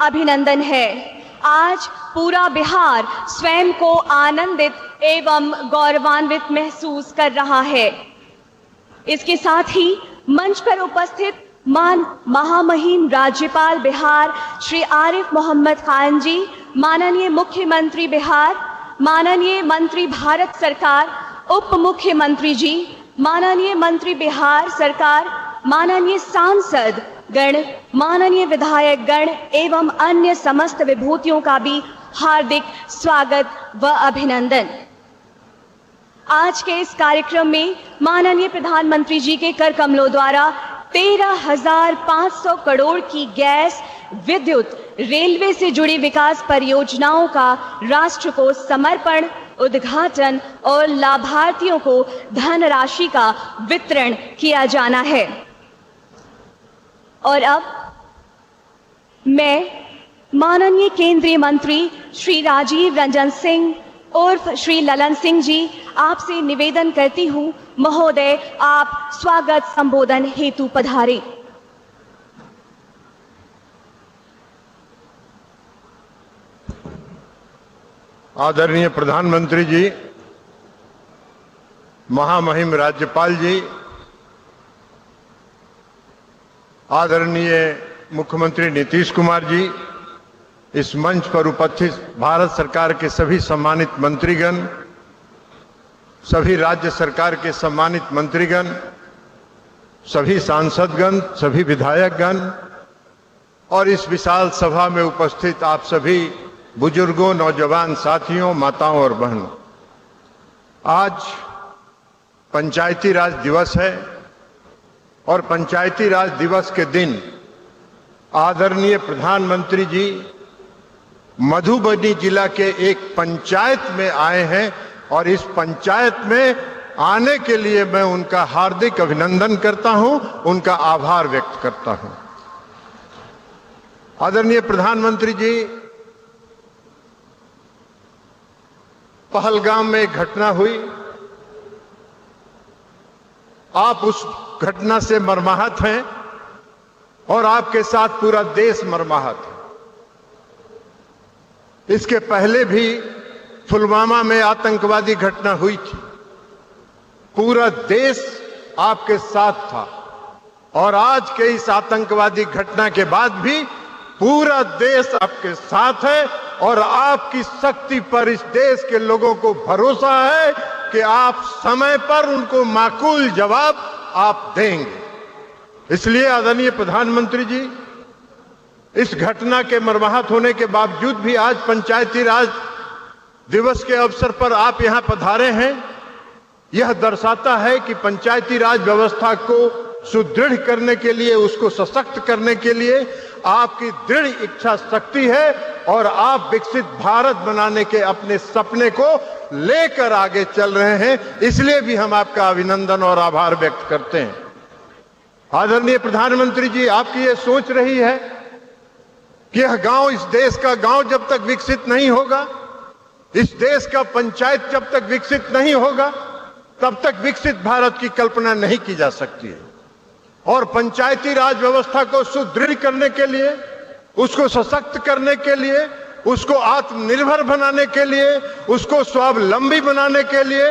अभिनंदन है। आज पूरा बिहार स्वयं को आनंदित एवं गौरवान्वित महसूस कर रहा है। इसके साथ ही मंच पर उपस्थित महामहिम राज्यपाल बिहार श्री आरिफ मोहम्मद खान जी, माननीय मुख्यमंत्री बिहार, माननीय मंत्री भारत सरकार, उप मुख्यमंत्री जी, माननीय मंत्री बिहार सरकार, माननीय सांसद गण, माननीय विधायक गण एवं अन्य समस्त विभूतियों का भी हार्दिक स्वागत व अभिनंदन। आज के इस कार्यक्रम में माननीय प्रधानमंत्री जी के कर कमलों द्वारा 13,500 करोड़ की गैस, विद्युत, रेलवे से जुड़ी विकास परियोजनाओं का राष्ट्र को समर्पण, उद्घाटन और लाभार्थियों को धनराशि का वितरण किया जाना है। और अब मैं माननीय केंद्रीय मंत्री श्री राजीव रंजन सिंह उर्फ श्री ललन सिंह जी आपसे निवेदन करती हूं, महोदय आप स्वागत संबोधन हेतु पधारें। आदरणीय प्रधानमंत्री जी, महामहिम राज्यपाल जी, आदरणीय मुख्यमंत्री नीतीश कुमार जी, इस मंच पर उपस्थित भारत सरकार के सभी सम्मानित मंत्रीगण, सभी राज्य सरकार के सम्मानित मंत्रीगण, सभी सांसदगण, सभी विधायकगण और इस विशाल सभा में उपस्थित आप सभी बुजुर्गों, नौजवान साथियों, माताओं और बहनों, आज पंचायती राज दिवस है और पंचायती राज दिवस के दिन आदरणीय प्रधानमंत्री जी मधुबनी जिला के एक पंचायत में आए हैं और इस पंचायत में आने के लिए मैं उनका हार्दिक अभिनंदन करता हूं, उनका आभार व्यक्त करता हूं। आदरणीय प्रधानमंत्री जी, पहलगाम में एक घटना हुई, आप उस घटना से मर्माहत हैं और आपके साथ पूरा देश मर्माहत है। इसके पहले भी पुलवामा में आतंकवादी घटना हुई थी, पूरा देश आपके साथ था और आज के इस आतंकवादी घटना के बाद भी पूरा देश आपके साथ है और आपकी शक्ति पर इस देश के लोगों को भरोसा है कि आप समय पर उनको माकूल जवाब आप देंगे। इसलिए आदरणीय प्रधानमंत्री जी, इस घटना के मर्माहत होने के बावजूद भी आज पंचायती राज दिवस के अवसर पर आप यहां पधारे हैं। यह दर्शाता है कि पंचायती राज व्यवस्था को सुदृढ़ करने के लिए, उसको सशक्त करने के लिए आपकी दृढ़ इच्छा शक्ति है और आप विकसित भारत बनाने के अपने सपने को लेकर आगे चल रहे हैं। इसलिए भी हम आपका अभिनंदन और आभार व्यक्त करते हैं। आदरणीय प्रधानमंत्री जी, आपकी ये सोच रही है कि यह गांव, इस देश का गांव जब तक विकसित नहीं होगा, इस देश का पंचायत जब तक विकसित नहीं होगा, तब तक विकसित भारत की कल्पना नहीं की जा सकती है। और पंचायती राज व्यवस्था को सुदृढ़ करने के लिए, उसको सशक्त करने के लिए, उसको आत्मनिर्भर बनाने के लिए, उसको स्वावलंबी बनाने के लिए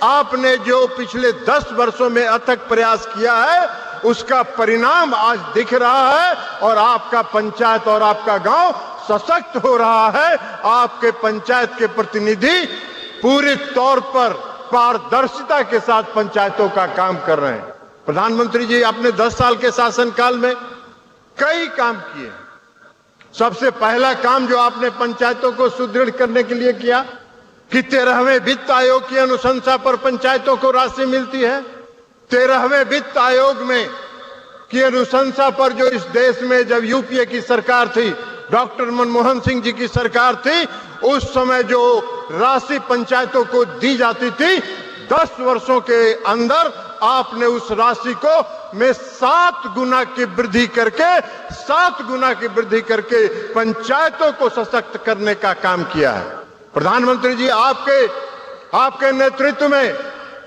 आपने जो पिछले 10 वर्षों में अथक प्रयास किया है, उसका परिणाम आज दिख रहा है और आपका पंचायत और आपका गांव सशक्त हो रहा है। आपके पंचायत के प्रतिनिधि पूरे तौर पर पारदर्शिता के साथ पंचायतों का काम कर रहे हैं। प्रधानमंत्री जी, आपने 10 साल के शासनकाल में कई काम किए। सबसे पहला काम जो आपने पंचायतों को सुदृढ़ करने के लिए किया कि 13वें वित्त आयोग की अनुशंसा पर पंचायतों को राशि मिलती है। 13वें वित्त आयोग में की अनुशंसा पर जो इस देश में जब यूपीए की सरकार थी, डॉक्टर मनमोहन सिंह जी की सरकार थी, उस समय जो राशि पंचायतों को दी जाती थी, 10 वर्षों के अंदर आपने उस राशि को में 7 गुना की वृद्धि करके पंचायतों को सशक्त करने का काम किया है। प्रधानमंत्री जी, आपके नेतृत्व में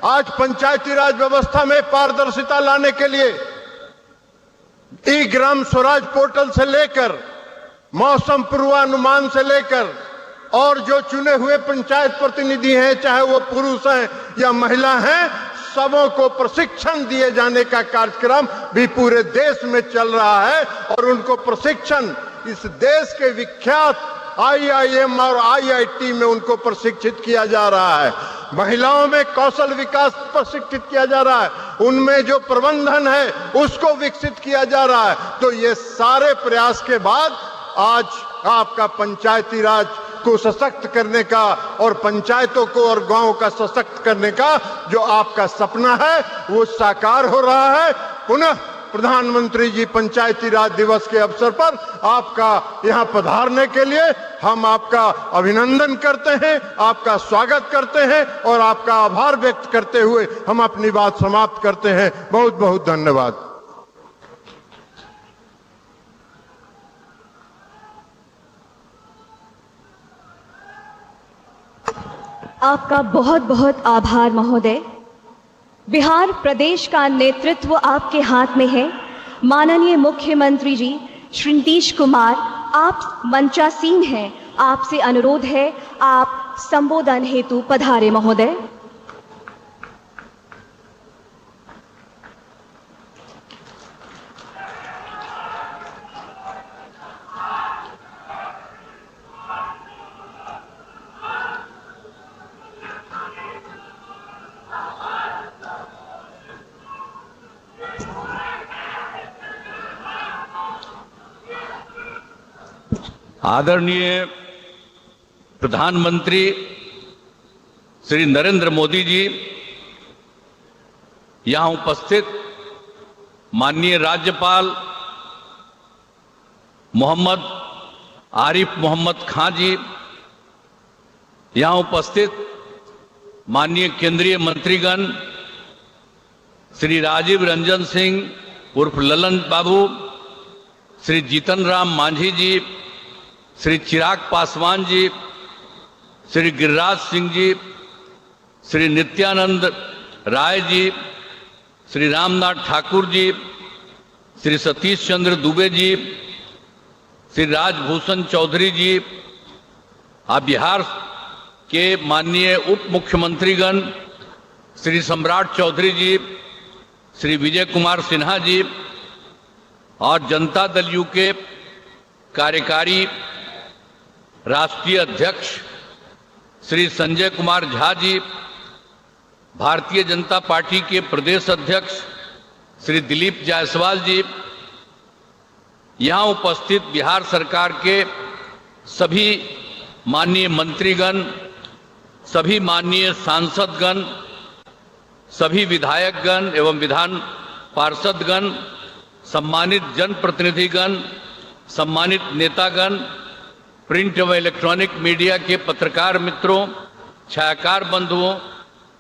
आज पंचायती राज व्यवस्था में पारदर्शिता लाने के लिए ई ग्राम स्वराज पोर्टल से लेकर मौसम पूर्वानुमान से लेकर और जो चुने हुए पंचायत प्रतिनिधि हैं, चाहे वो पुरुष हैं या महिला हैं, सबों को प्रशिक्षण दिए जाने का कार्यक्रम भी पूरे देश में चल रहा है। और उनको प्रशिक्षण इस देश के विख्यात IIM और IIT में उनको प्रशिक्षित किया जा रहा है। महिलाओं में कौशल विकास प्रशिक्षित किया जा रहा है, उनमें जो प्रबंधन है उसको विकसित किया जा रहा है। तो ये सारे प्रयास के बाद आज आपका पंचायती राज को सशक्त करने का और पंचायतों को और गांवों का सशक्त करने का जो आपका सपना है वो साकार हो रहा है। पुनः प्रधानमंत्री जी पंचायती राज दिवस के अवसर पर आपका यहां पधारने के लिए हम आपका अभिनंदन करते हैं, आपका स्वागत करते हैं और आपका आभार व्यक्त करते हुए हम अपनी बात समाप्त करते हैं। बहुत बहुत धन्यवाद। आपका बहुत बहुत आभार महोदय। बिहार प्रदेश का नेतृत्व आपके हाथ में है। माननीय मुख्यमंत्री जी श्री नीतीश कुमार, आप मंचासीन हैं। आपसे अनुरोध है आप संबोधन हेतु पधारे महोदय। आदरणीय प्रधानमंत्री श्री नरेंद्र मोदी जी, यहाँ उपस्थित माननीय राज्यपाल मोहम्मद आरिफ मोहम्मद खां जी, यहाँ उपस्थित माननीय केंद्रीय मंत्रीगण श्री राजीव रंजन सिंह उर्फ ललन बाबू, श्री जीतन राम मांझी जी, श्री चिराग पासवान जी, श्री गिरिराज सिंह जी, श्री नित्यानंद राय जी, श्री रामनाथ ठाकुर जी, श्री सतीश चंद्र दुबे जी, श्री राजभूषण चौधरी जी, आप बिहार के माननीय उप मुख्यमंत्रीगण श्री सम्राट चौधरी जी, श्री विजय कुमार सिन्हा जी और जनता दल यू के कार्यकारी राष्ट्रीय अध्यक्ष श्री संजय कुमार झा जी, भारतीय जनता पार्टी के प्रदेश अध्यक्ष श्री दिलीप जायसवाल जी, यहाँ उपस्थित बिहार सरकार के सभी माननीय मंत्रीगण, सभी माननीय सांसदगण, सभी विधायकगण एवं विधान पार्षदगण, सम्मानित जनप्रतिनिधिगण, सम्मानित नेतागण, प्रिंट एवं इलेक्ट्रॉनिक मीडिया के पत्रकार मित्रों, छायाकार बंधुओं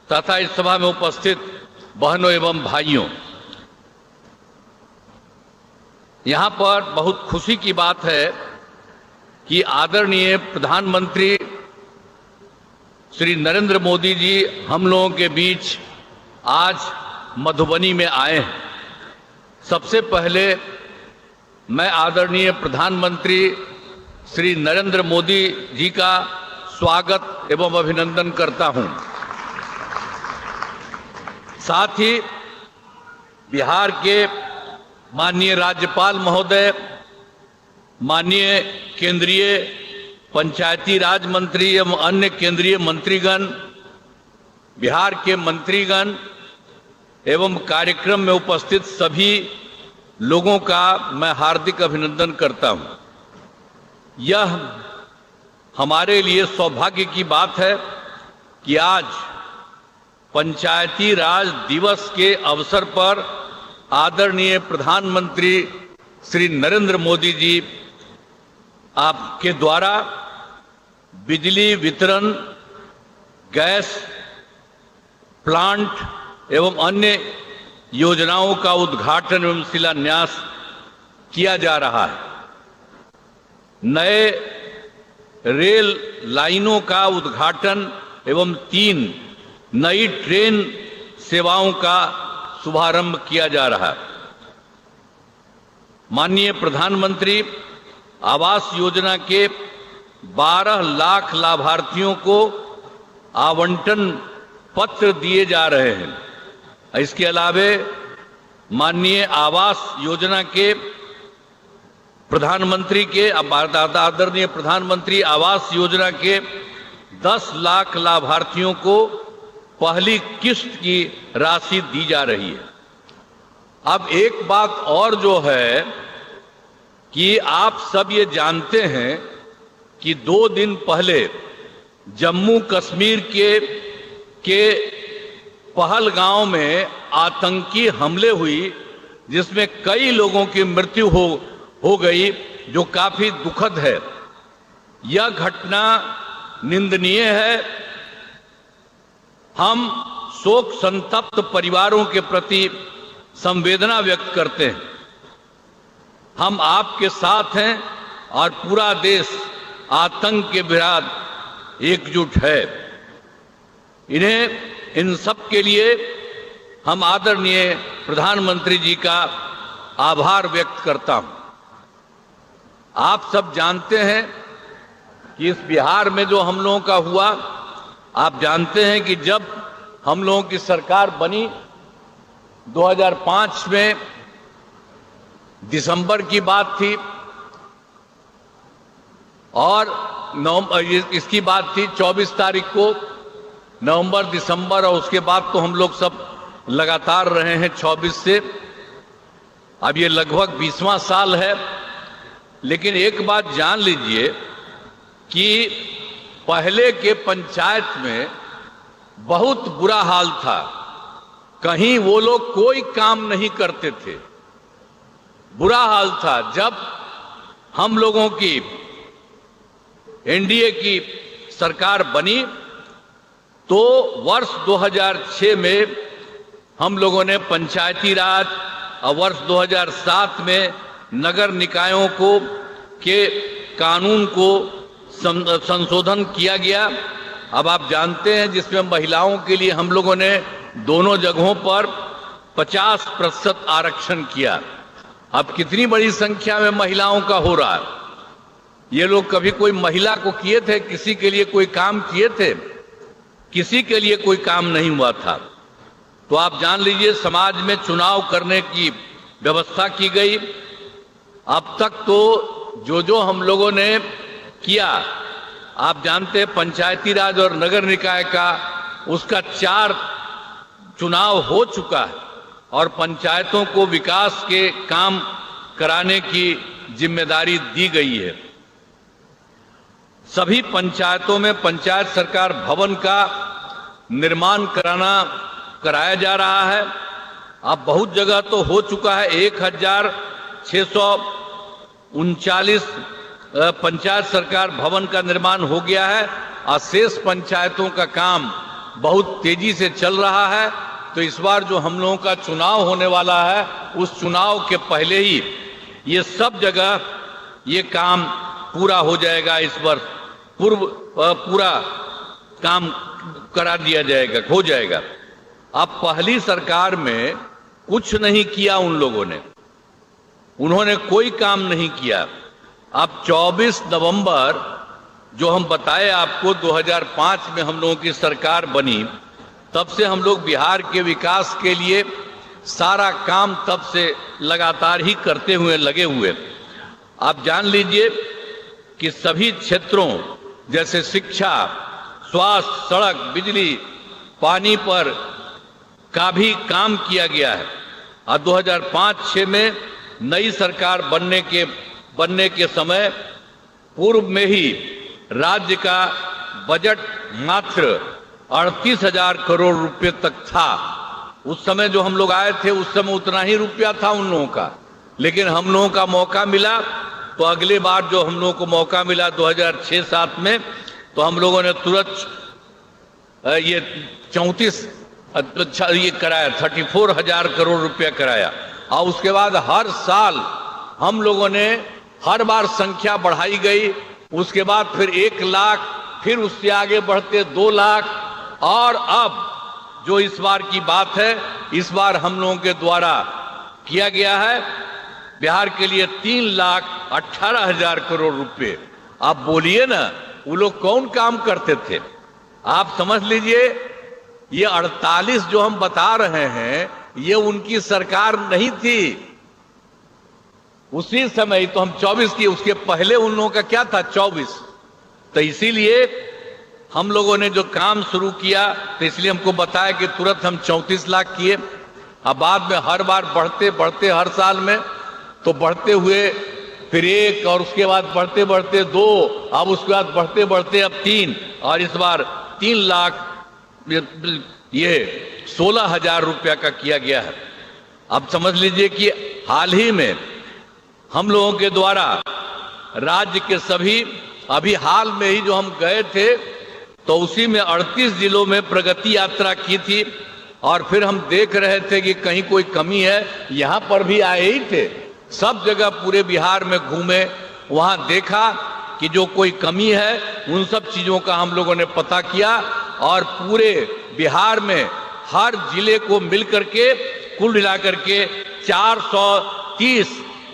तथा इस सभा में उपस्थित बहनों एवं भाइयों, यहाँ पर बहुत खुशी की बात है कि आदरणीय प्रधानमंत्री श्री नरेंद्र मोदी जी हम लोगों के बीच आज मधुबनी में आए हैं। सबसे पहले मैं आदरणीय प्रधानमंत्री श्री नरेंद्र मोदी जी का स्वागत एवं अभिनंदन करता हूं। साथ ही बिहार के माननीय राज्यपाल महोदय, माननीय केंद्रीय पंचायती राज मंत्री एवं अन्य केंद्रीय मंत्रीगण, बिहार के मंत्रीगण एवं कार्यक्रम में उपस्थित सभी लोगों का मैं हार्दिक अभिनंदन करता हूं। यह हमारे लिए सौभाग्य की बात है कि आज पंचायती राज दिवस के अवसर पर आदरणीय प्रधानमंत्री श्री नरेंद्र मोदी जी आपके द्वारा बिजली वितरण, गैस प्लांट एवं अन्य योजनाओं का उद्घाटन एवं शिलान्यास किया जा रहा है। नए रेल लाइनों का उद्घाटन एवं 3 नई ट्रेन सेवाओं का शुभारंभ किया जा रहा है। माननीय प्रधानमंत्री आवास योजना के 12 लाख लाभार्थियों को आवंटन पत्र दिए जा रहे हैं। इसके अलावे माननीय आवास योजना के प्रधानमंत्री के आदरणीय प्रधानमंत्री आवास योजना के 10 लाख लाभार्थियों को पहली किस्त की राशि दी जा रही है। अब एक बात और जो है कि आप सब ये जानते हैं कि 2 दिन पहले जम्मू कश्मीर के पहलगांव में आतंकी हमले हुई, जिसमें कई लोगों की मृत्यु हो गई, जो काफी दुखद है। यह घटना निंदनीय है। हम शोक संतप्त परिवारों के प्रति संवेदना व्यक्त करते हैं। हम आपके साथ हैं और पूरा देश आतंक के विरुद्ध एकजुट है। इन सब के लिए हम आदरणीय प्रधानमंत्री जी का आभार व्यक्त करता हूं। आप सब जानते हैं कि इस बिहार में जो हम लोगों का हुआ, आप जानते हैं कि जब हम लोगों की सरकार बनी 2005 में दिसंबर की बात थी, और इसकी बात थी 24 तारीख को, नवंबर दिसंबर, और उसके बाद तो हम लोग सब लगातार रहे हैं 24 से। अब ये लगभग 20वां साल है। लेकिन एक बात जान लीजिए कि पहले के पंचायत में बहुत बुरा हाल था। कहीं वो लोग कोई काम नहीं करते थे, बुरा हाल था। जब हम लोगों की एनडीए की सरकार बनी तो वर्ष 2006 में हम लोगों ने पंचायती राज, और वर्ष 2007 में नगर निकायों के कानून को संशोधन किया गया। अब आप जानते हैं जिसमें महिलाओं के लिए हम लोगों ने दोनों जगहों पर 50% आरक्षण किया। अब कितनी बड़ी संख्या में महिलाओं का हो रहा है। ये लोग कभी कोई महिला को किए थे, किसी के लिए कोई काम किए थे? किसी के लिए कोई काम नहीं हुआ था। तो आप जान लीजिए समाज में चुनाव करने की व्यवस्था की गई। अब तक तो जो हम लोगों ने किया, आप जानते हैं पंचायती राज और नगर निकाय का उसका 4 चुनाव हो चुका है, और पंचायतों को विकास के काम कराने की जिम्मेदारी दी गई है। सभी पंचायतों में पंचायत सरकार भवन का निर्माण कराया जा रहा है। अब बहुत जगह तो हो चुका है। 1639 पंचायत सरकार भवन का निर्माण हो गया है, और शेष पंचायतों का काम बहुत तेजी से चल रहा है। तो इस बार जो हम लोगों का चुनाव होने वाला है, उस चुनाव के पहले ही ये सब जगह ये काम पूरा हो जाएगा। इस वर्ष पूरा काम करा दिया जाएगा, हो जाएगा। अब पहली सरकार में कुछ नहीं किया उन लोगों ने, उन्होंने कोई काम नहीं किया। अब 24 नवंबर जो हम बताए आपको 2005 में हम लोगों की सरकार बनी, तब से हम लोग बिहार के विकास के लिए सारा काम तब से लगातार ही करते हुए लगे हुए। आप जान लीजिए कि सभी क्षेत्रों जैसे शिक्षा, स्वास्थ्य, सड़क, बिजली, पानी पर का भी काम किया गया है। और 2005-06 में नई सरकार बनने के समय पूर्व में ही राज्य का बजट मात्र 38,000 करोड़ रुपए तक था। उस समय जो हम लोग आए थे उस समय उतना ही रुपया था उन लोगों का। लेकिन हम लोगों का मौका मिला तो अगले बार जो हम लोगों को मौका मिला 2006-07 में, तो हम लोगों ने तुरंत ये 34,000 करोड़ रुपया कराया। और उसके बाद हर साल हम लोगों ने हर बार संख्या बढ़ाई गई। उसके बाद फिर 1 लाख, फिर उससे आगे बढ़ते 2 लाख, और अब जो इस बार की बात है, इस बार हम लोगों के द्वारा किया गया है बिहार के लिए 3,18,000 करोड़ रुपए। आप बोलिए ना, वो लोग कौन काम करते थे? आप समझ लीजिए, ये 48 जो हम बता रहे हैं, ये उनकी सरकार नहीं थी उसी समय। तो हम 24 की, उसके पहले उन लोगों का क्या था? 24। तो इसीलिए हम लोगों ने जो काम शुरू किया, तो इसलिए हमको बताया कि तुरंत हम 34 लाख किए। अब बाद में हर बार बढ़ते बढ़ते, हर साल में तो बढ़ते हुए फिर 1, और उसके बाद बढ़ते बढ़ते 2, अब उसके बाद बढ़ते बढ़ते अब 3, और इस बार 3 लाख ये 16,000 रुपया का किया गया है। अब समझ लीजिए कि हाल ही में हम लोगों के द्वारा राज्य के सभी, अभी हाल में ही जो हम गए थे, तो उसी में 38 जिलों में प्रगति यात्रा की थी, और फिर हम देख रहे थे कि कहीं कोई कमी है। यहां पर भी आए ही थे, सब जगह पूरे बिहार में घूमे, वहां देखा कि जो कोई कमी है उन सब चीजों का हम लोगों ने पता किया, और पूरे बिहार में हर जिले को मिलकर के कुल मिलाकर के 430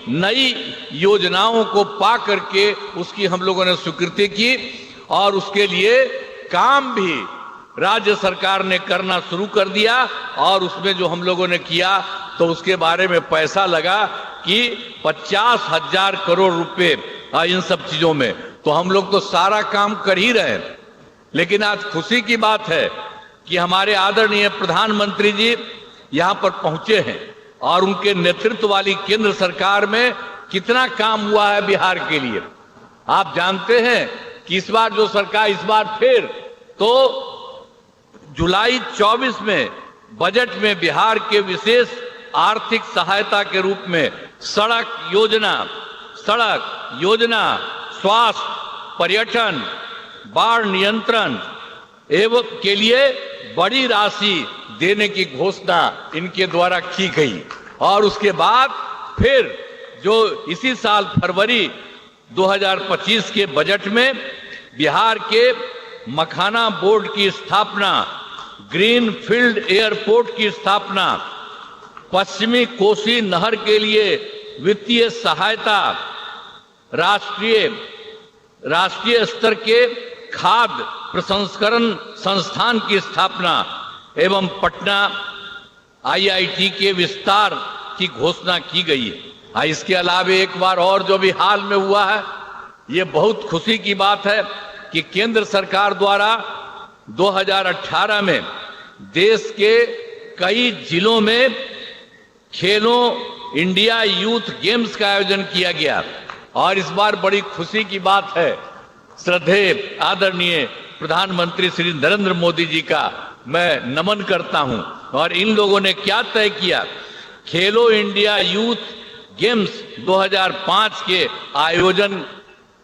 नई योजनाओं को पा करके उसकी हम लोगों ने स्वीकृति की, और उसके लिए काम भी राज्य सरकार ने करना शुरू कर दिया। और उसमें जो हम लोगों ने किया, तो उसके बारे में पैसा लगा कि 50,000 करोड़ रुपए इन सब चीजों में। तो हम लोग तो सारा काम कर ही रहे हैं, लेकिन आज खुशी की बात है कि हमारे आदरणीय प्रधानमंत्री जी यहां पर पहुंचे हैं, और उनके नेतृत्व वाली केंद्र सरकार में कितना काम हुआ है बिहार के लिए। आप जानते हैं कि इस बार जो सरकार, इस बार फिर तो जुलाई 24 में बजट में बिहार के विशेष आर्थिक सहायता के रूप में सड़क योजना, स्वास्थ्य, पर्यटन, बाढ़ नियंत्रण एवं के लिए बड़ी राशि देने की घोषणा इनके द्वारा की गई। और उसके बाद फिर जो इसी साल फरवरी 2025 के बजट में बिहार के मखाना बोर्ड की स्थापना, ग्रीन फील्ड एयरपोर्ट की स्थापना, पश्चिमी कोसी नहर के लिए वित्तीय सहायता, राष्ट्रीय स्तर के खाद्य प्रसंस्करण संस्थान की स्थापना एवं पटना IIT के विस्तार की घोषणा की गई है। इसके अलावा एक बार और जो भी हाल में हुआ है, ये बहुत खुशी की बात है कि केंद्र सरकार द्वारा 2018 में देश के कई जिलों में खेलो इंडिया यूथ गेम्स का आयोजन किया गया। और इस बार बड़ी खुशी की बात है, श्रद्धेय आदरणीय प्रधानमंत्री श्री नरेंद्र मोदी जी का मैं नमन करता हूं। और इन लोगों ने क्या तय किया, खेलो इंडिया यूथ गेम्स 2005 के आयोजन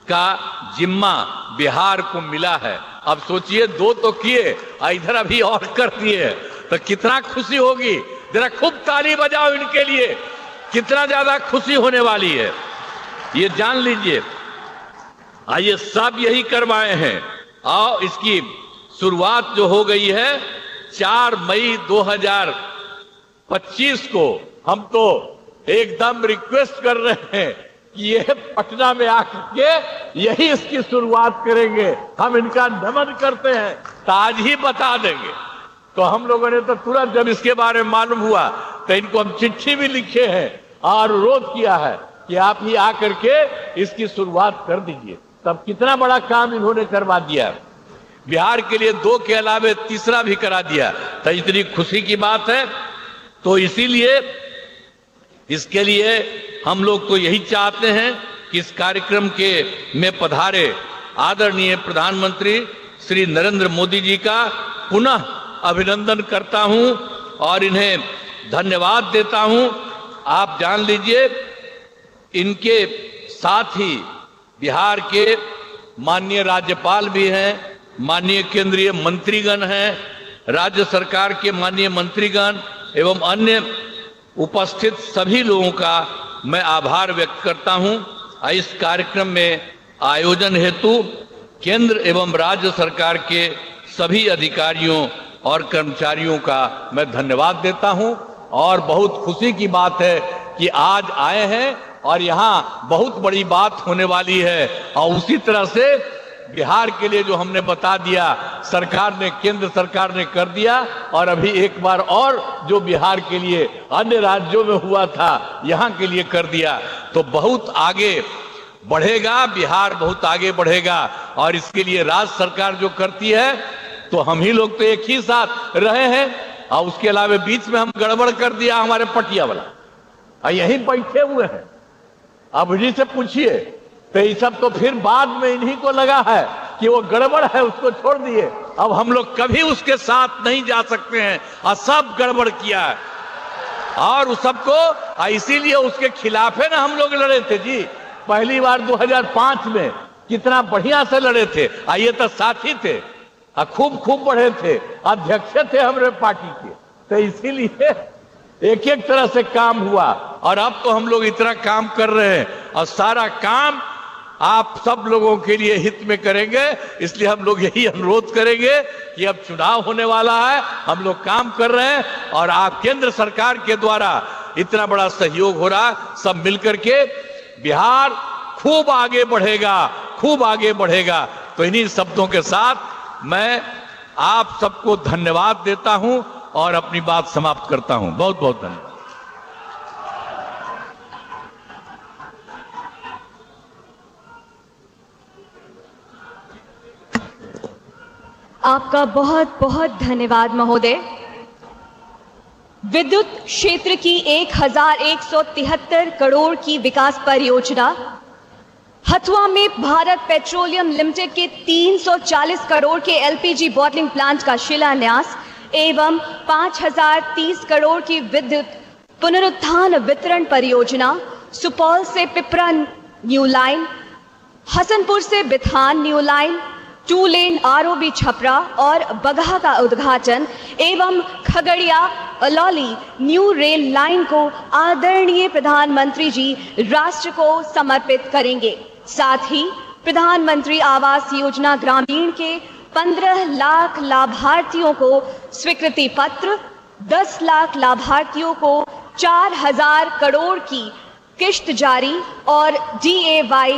का जिम्मा बिहार को मिला है। अब सोचिए, 2 तो किए, इधर अभी और कर दिए, तो कितना खुशी होगी। जरा खूब ताली बजाओ इनके लिए, कितना ज्यादा खुशी होने वाली है, ये जान लीजिए। आइए सब यही करवाए हैं, और इसकी शुरुआत जो हो गई है 4 मई 2025 को। हम तो एकदम रिक्वेस्ट कर रहे हैं कि ये पटना में आकर के यही इसकी शुरुआत करेंगे। हम इनका नमन करते हैं, तो आज ही बता देंगे। तो हम लोगों ने तो तुरंत जब इसके बारे में मालूम हुआ, तो इनको हम चिट्ठी भी लिखे हैं और अनुरोध किया है कि आप ही आकर के इसकी शुरुआत कर दीजिए। तब कितना बड़ा काम इन्होंने करवा दिया, बिहार के लिए 2 के अलावे तीसरा भी करा दिया। तो इतनी खुशी की बात है। तो इसीलिए इसके लिए हम लोग तो यही चाहते हैं कि इस कार्यक्रम के में पधारे आदरणीय प्रधानमंत्री श्री नरेंद्र मोदी जी का पुनः अभिनंदन करता हूं और इन्हें धन्यवाद देता हूं। आप जान लीजिए, इनके साथ ही बिहार के माननीय राज्यपाल भी हैं, माननीय केंद्रीय मंत्रीगण हैं, राज्य सरकार के माननीय मंत्रीगण एवं अन्य उपस्थित सभी लोगों का मैं आभार व्यक्त करता हूं। इस कार्यक्रम में आयोजन हेतु केंद्र एवं राज्य सरकार के सभी अधिकारियों और कर्मचारियों का मैं धन्यवाद देता हूं। और बहुत खुशी की बात है कि आज आए हैं और यहाँ बहुत बड़ी बात होने वाली है। और उसी तरह से बिहार के लिए जो हमने बता दिया, सरकार ने, केंद्र सरकार ने कर दिया, और अभी एक बार और जो बिहार के लिए अन्य राज्यों में हुआ था, यहाँ के लिए कर दिया, तो बहुत आगे बढ़ेगा, बिहार बहुत आगे बढ़ेगा। और इसके लिए राज्य सरकार जो करती है, तो हम ही लोग तो एक ही साथ रहे हैं, और उसके अलावा बीच में हम गड़बड़ कर दिया हमारे पटिया वाला, और यहीं बैठे हुए हैं। अब इन्हीं से पूछिए, तो ये सब तो फिर बाद में इन्हीं को लगा है कि वो गड़बड़ है, उसको छोड़ दिए। अब हम लोग कभी उसके साथ नहीं जा सकते हैं, और सब गड़बड़ किया है, और उस सबको इसीलिए उसके खिलाफ है ना हम लोग लड़े थे जी। पहली बार 2005 में कितना बढ़िया से लड़े थे, ये तो साथी थे, खूब बढ़े थे, अध्यक्ष थे हमारे पार्टी के, तो इसीलिए एक एक तरह से काम हुआ। और अब तो हम लोग इतना काम कर रहे हैं, और सारा काम आप सब लोगों के लिए हित में करेंगे। इसलिए हम लोग यही अनुरोध करेंगे कि अब चुनाव होने वाला है, हम लोग काम कर रहे हैं, और आप केंद्र सरकार के द्वारा इतना बड़ा सहयोग हो रहा, सब मिलकर के बिहार खूब आगे बढ़ेगा, खूब आगे बढ़ेगा। तो इन्हीं शब्दों के साथ मैं आप सबको धन्यवाद देता हूं और अपनी बात समाप्त करता हूं। बहुत बहुत धन्यवाद। आपका बहुत बहुत धन्यवाद महोदय। विद्युत क्षेत्र की 1173 करोड़ की विकास परियोजना, हथुआ में भारत पेट्रोलियम लिमिटेड के 340 करोड़ के एलपीजी बॉटलिंग प्लांट का शिलान्यास एवं 5030 करोड़ की विद्युत पुनरुत्थान वितरण परियोजना, सुपौल से पिपरा न्यू लाइन, हसनपुर से बिथान न्यू लाइन, 2 लेन आरओबी छपरा और बगहा का उद्घाटन एवं Khagaria Alauli new rail line को आदरणीय प्रधानमंत्री जी राष्ट्र को समर्पित करेंगे। साथ ही प्रधानमंत्री आवास योजना ग्रामीण के 15 लाख लाभार्थियों को स्वीकृति पत्र, 10 लाख लाभार्थियों को 4000 करोड़ की किश्त जारी और DAY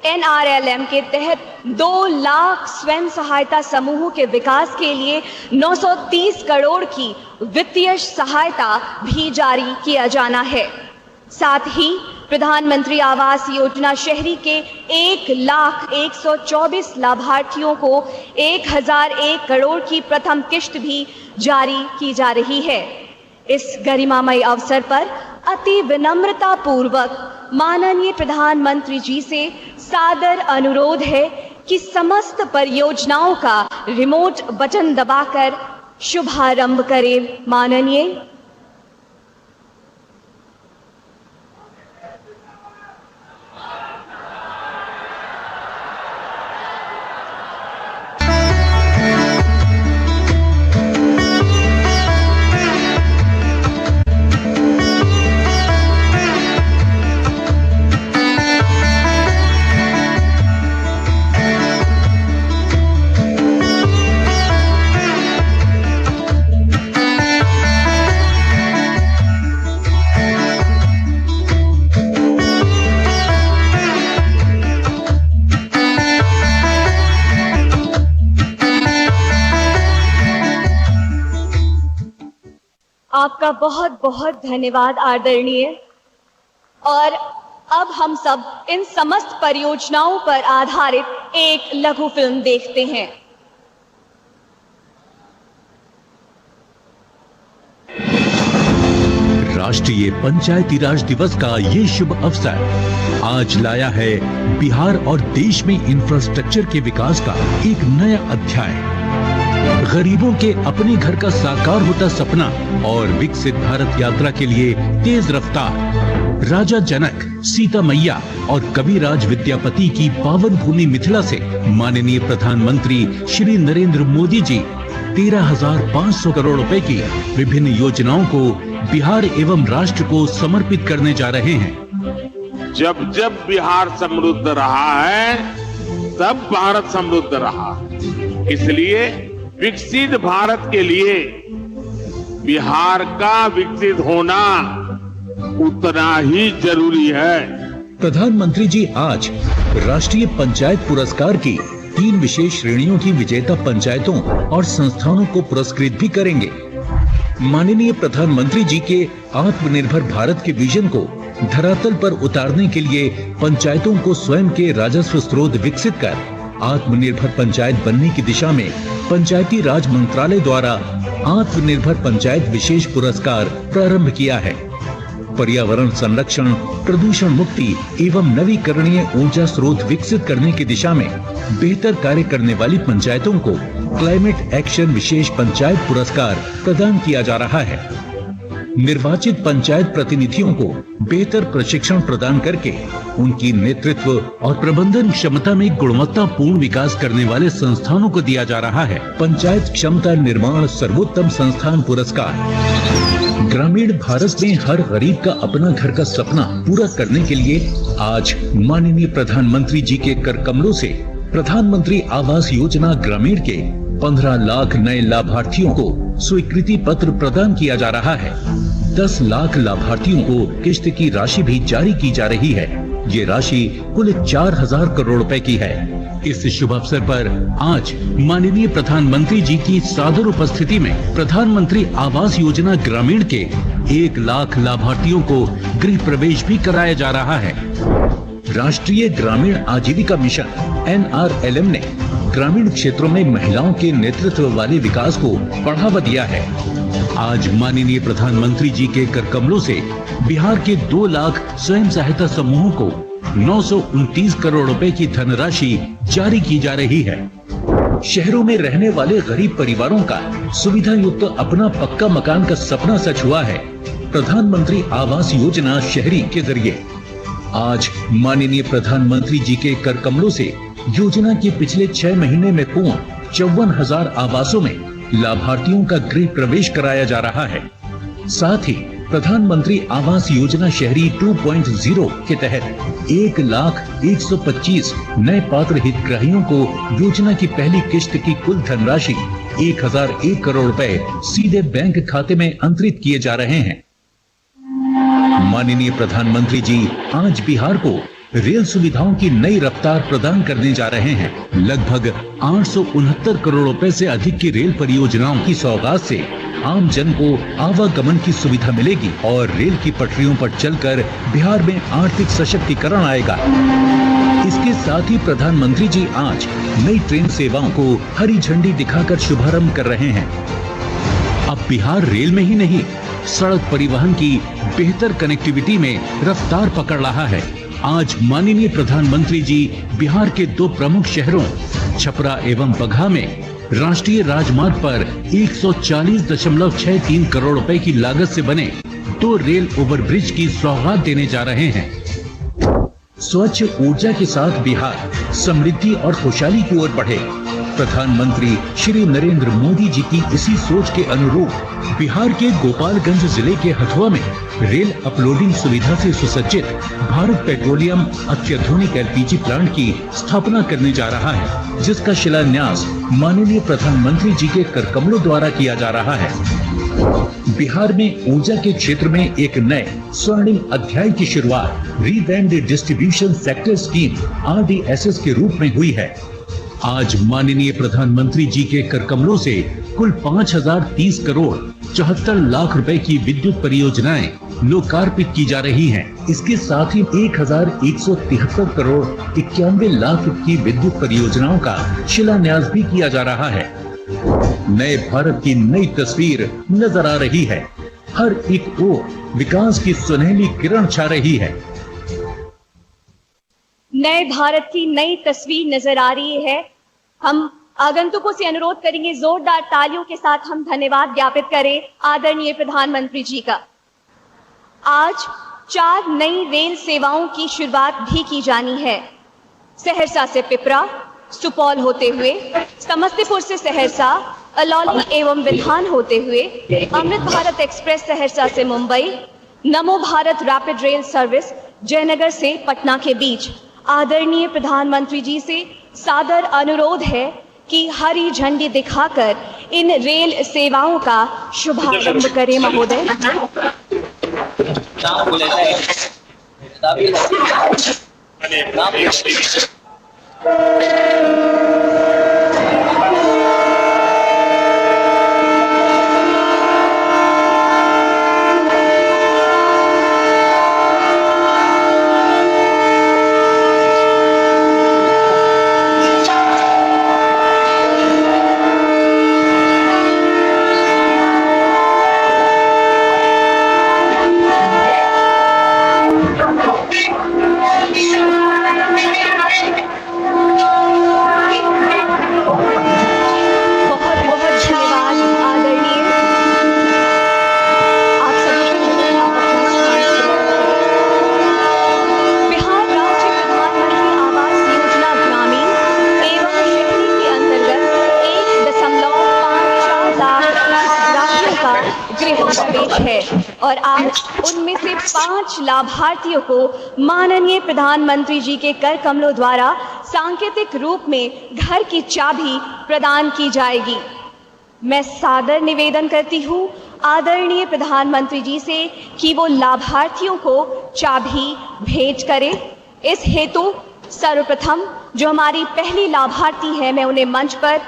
NRLM के तहत 2 लाख स्वयं सहायता समूहों के विकास के लिए 930 करोड़ की वित्तीय सहायता भी जारी किया जाना है। साथ ही प्रधानमंत्री आवास योजना शहरी के 1,124,000 लाभार्थियों को 1001 करोड़ की प्रथम किश्त भी जारी की जा रही है। इस गरिमामय अवसर पर अति विनम्रता पूर्वक माननीय प्रधानमंत्री जी से सादर अनुरोध है कि समस्त परियोजनाओं का रिमोट बटन दबाकर शुभारंभ करें। माननीय। आपका बहुत बहुत धन्यवाद आदरणीय। और अब हम सब इन समस्त परियोजनाओं पर आधारित एक लघु फिल्म देखते हैं। राष्ट्रीय पंचायती राज दिवस का ये शुभ अवसर आज लाया है बिहार और देश में इंफ्रास्ट्रक्चर के विकास का एक नया अध्याय। गरीबों के अपने घर का साकार होता सपना और विकसित भारत यात्रा के लिए तेज रफ्तार। राजा जनक, सीता मैया और कविराज विद्यापति की पावन भूमि मिथिला से माननीय प्रधानमंत्री श्री नरेंद्र मोदी जी 13,500 करोड़ रुपए की विभिन्न योजनाओं को बिहार एवं राष्ट्र को समर्पित करने जा रहे हैं। जब जब बिहार समृद्ध रहा है, तब भारत समृद्ध रहा है। इसलिए विकसित भारत के लिए बिहार का विकसित होना उतना ही जरूरी है। प्रधानमंत्री जी आज राष्ट्रीय पंचायत पुरस्कार की 3 विशेष श्रेणियों की विजेता पंचायतों और संस्थानों को पुरस्कृत भी करेंगे। माननीय प्रधानमंत्री जी के आत्मनिर्भर भारत के विजन को धरातल पर उतारने के लिए पंचायतों को स्वयं के राजस्व स्रोत विकसित कर आत्मनिर्भर पंचायत बनने की दिशा में पंचायती राज मंत्रालय द्वारा आत्मनिर्भर पंचायत विशेष पुरस्कार प्रारंभ किया है। पर्यावरण संरक्षण, प्रदूषण मुक्ति एवं नवीकरणीय ऊर्जा स्रोत विकसित करने की दिशा में बेहतर कार्य करने वाली पंचायतों को क्लाइमेट एक्शन विशेष पंचायत पुरस्कार प्रदान किया जा रहा है। निर्वाचित पंचायत प्रतिनिधियों को बेहतर प्रशिक्षण प्रदान करके उनकी नेतृत्व और प्रबंधन क्षमता में गुणवत्तापूर्ण विकास करने वाले संस्थानों को दिया जा रहा है पंचायत क्षमता निर्माण सर्वोत्तम संस्थान पुरस्कार। ग्रामीण भारत में हर गरीब का अपना घर का सपना पूरा करने के लिए आज माननीय प्रधानमंत्री जी के कर कमलों से प्रधानमंत्री आवास योजना ग्रामीण के 15 लाख नए लाभार्थियों को स्वीकृति पत्र प्रदान किया जा रहा है। 10 लाख लाभार्थियों को किश्त की राशि भी जारी की जा रही है। ये राशि कुल 4000 करोड़ रुपए की है। इस शुभ अवसर पर आज माननीय प्रधानमंत्री जी की सादर उपस्थिति में प्रधानमंत्री आवास योजना ग्रामीण के 1 लाख लाभार्थियों को गृह प्रवेश भी कराया जा रहा है। राष्ट्रीय ग्रामीण आजीविका मिशन NRLM ने ग्रामीण क्षेत्रों में महिलाओं के नेतृत्व वाले विकास को बढ़ावा दिया है। आज माननीय प्रधानमंत्री जी के कर कमलों से बिहार के 2 लाख स्वयं सहायता समूहों को 929 करोड़ रुपए की धनराशि जारी की जा रही है। शहरों में रहने वाले गरीब परिवारों का सुविधा युक्त अपना पक्का मकान का सपना सच हुआ है प्रधानमंत्री आवास योजना शहरी के जरिए। आज माननीय प्रधानमंत्री जी के कर कमलों से योजना के पिछले 6 महीने में पूर्ण 54,000 आवासों में लाभार्थियों का गृह प्रवेश कराया जा रहा है। साथ ही प्रधानमंत्री आवास योजना शहरी 2.0 के तहत 1,125 नए पात्र हितग्राहियों को योजना की पहली किश्त की कुल धनराशि 1001 करोड़ रुपए सीधे बैंक खाते में अंतरित किए जा रहे हैं। माननीय प्रधानमंत्री जी आज बिहार को रेल सुविधाओं की नई रफ्तार प्रदान करने जा रहे हैं। लगभग 869 करोड़ रुपए से अधिक की रेल परियोजनाओं की सौगात से आम जन को आवागमन की सुविधा मिलेगी और रेल की पटरियों पर चलकर बिहार में आर्थिक सशक्तिकरण आएगा। इसके साथ ही प्रधानमंत्री जी आज नई ट्रेन सेवाओं को हरी झंडी दिखाकर शुभारंभ कर रहे हैं। अब बिहार रेल में ही नहीं, सड़क परिवहन की बेहतर कनेक्टिविटी में रफ्तार पकड़ रहा है। आज माननीय प्रधानमंत्री जी बिहार के 2 प्रमुख शहरों छपरा एवं बगहा में राष्ट्रीय राजमार्ग पर 140.63 करोड़ रुपए की लागत से बने 2 रेल ओवरब्रिज की सौगात देने जा रहे हैं। स्वच्छ ऊर्जा के साथ बिहार समृद्धि और खुशहाली की ओर बढ़े। प्रधानमंत्री श्री नरेंद्र मोदी जी की इसी सोच के अनुरूप बिहार के गोपालगंज जिले के हथुआ में रेल अपलोडिंग सुविधा से सुसज्जित भारत पेट्रोलियम अत्याधुनिक LPG प्लांट की स्थापना करने जा रहा है, जिसका शिलान्यास माननीय प्रधानमंत्री जी के कर कमलों द्वारा किया जा रहा है। बिहार में ऊर्जा के क्षेत्र में एक नए स्वर्णिम अध्याय की शुरुआत revamped distribution sector scheme RDSS के रूप में हुई है। आज माननीय प्रधानमंत्री जी के कर कमलों से कुल 5030 करोड़ 74 लाख रुपए की विद्युत परियोजनाएं लोकार्पित की जा रही हैं। इसके साथ ही 1173 करोड़ 91 लाख की विद्युत परियोजनाओं का शिलान्यास भी किया जा रहा है। नए भारत की नई तस्वीर नजर आ रही है। हर एक ओर विकास की सुनहली किरण छा रही है। नए भारत की नई तस्वीर नजर आ रही है। हम आगंतुकों से अनुरोध करेंगे जोरदार तालियों के साथ हम धन्यवाद ज्ञापित करें आदरणीय प्रधानमंत्री जी का। आज 4 नई रेल सेवाओं की शुरुआत भी की जानी है। सहरसा से पिपरा, सुपौल होते हुए समस्तीपुर से सहरसा, अलौली एवं विधान होते हुए अमृत भारत एक्सप्रेस सहरसा से मुंबई, नमो Bharat rapid rail service Jaynagar से पटना के बीच। आदरणीय प्रधानमंत्री जी से सादर अनुरोध है कि हरी झंडी दिखाकर इन रेल सेवाओं का शुभारंभ करें महोदय। बहुत बहुत धन्यवाद आदरणीय। आप सभी को आप अपना स्थान सुरक्षित करें। बिहार राज्य प्रधानमंत्री आवास योजना ग्रामीण एवं शहरी के अंतर्गत 1.54 लाख हितग्राहियों का गृह प्रवेश है और आज उनमें से 5 लाभार्थियों को माननीय प्रधानमंत्री जी के कर कमलों द्वारा सांकेतिक रूप में घर की चाबी प्रदान की जाएगी। मैं सादर निवेदन करती हूँ आदरणीय प्रधानमंत्री जी से कि वो लाभार्थियों को चाबी भेंट करें। इस हेतु सर्वप्रथम जो हमारी पहली लाभार्थी है, मैं उन्हें मंच पर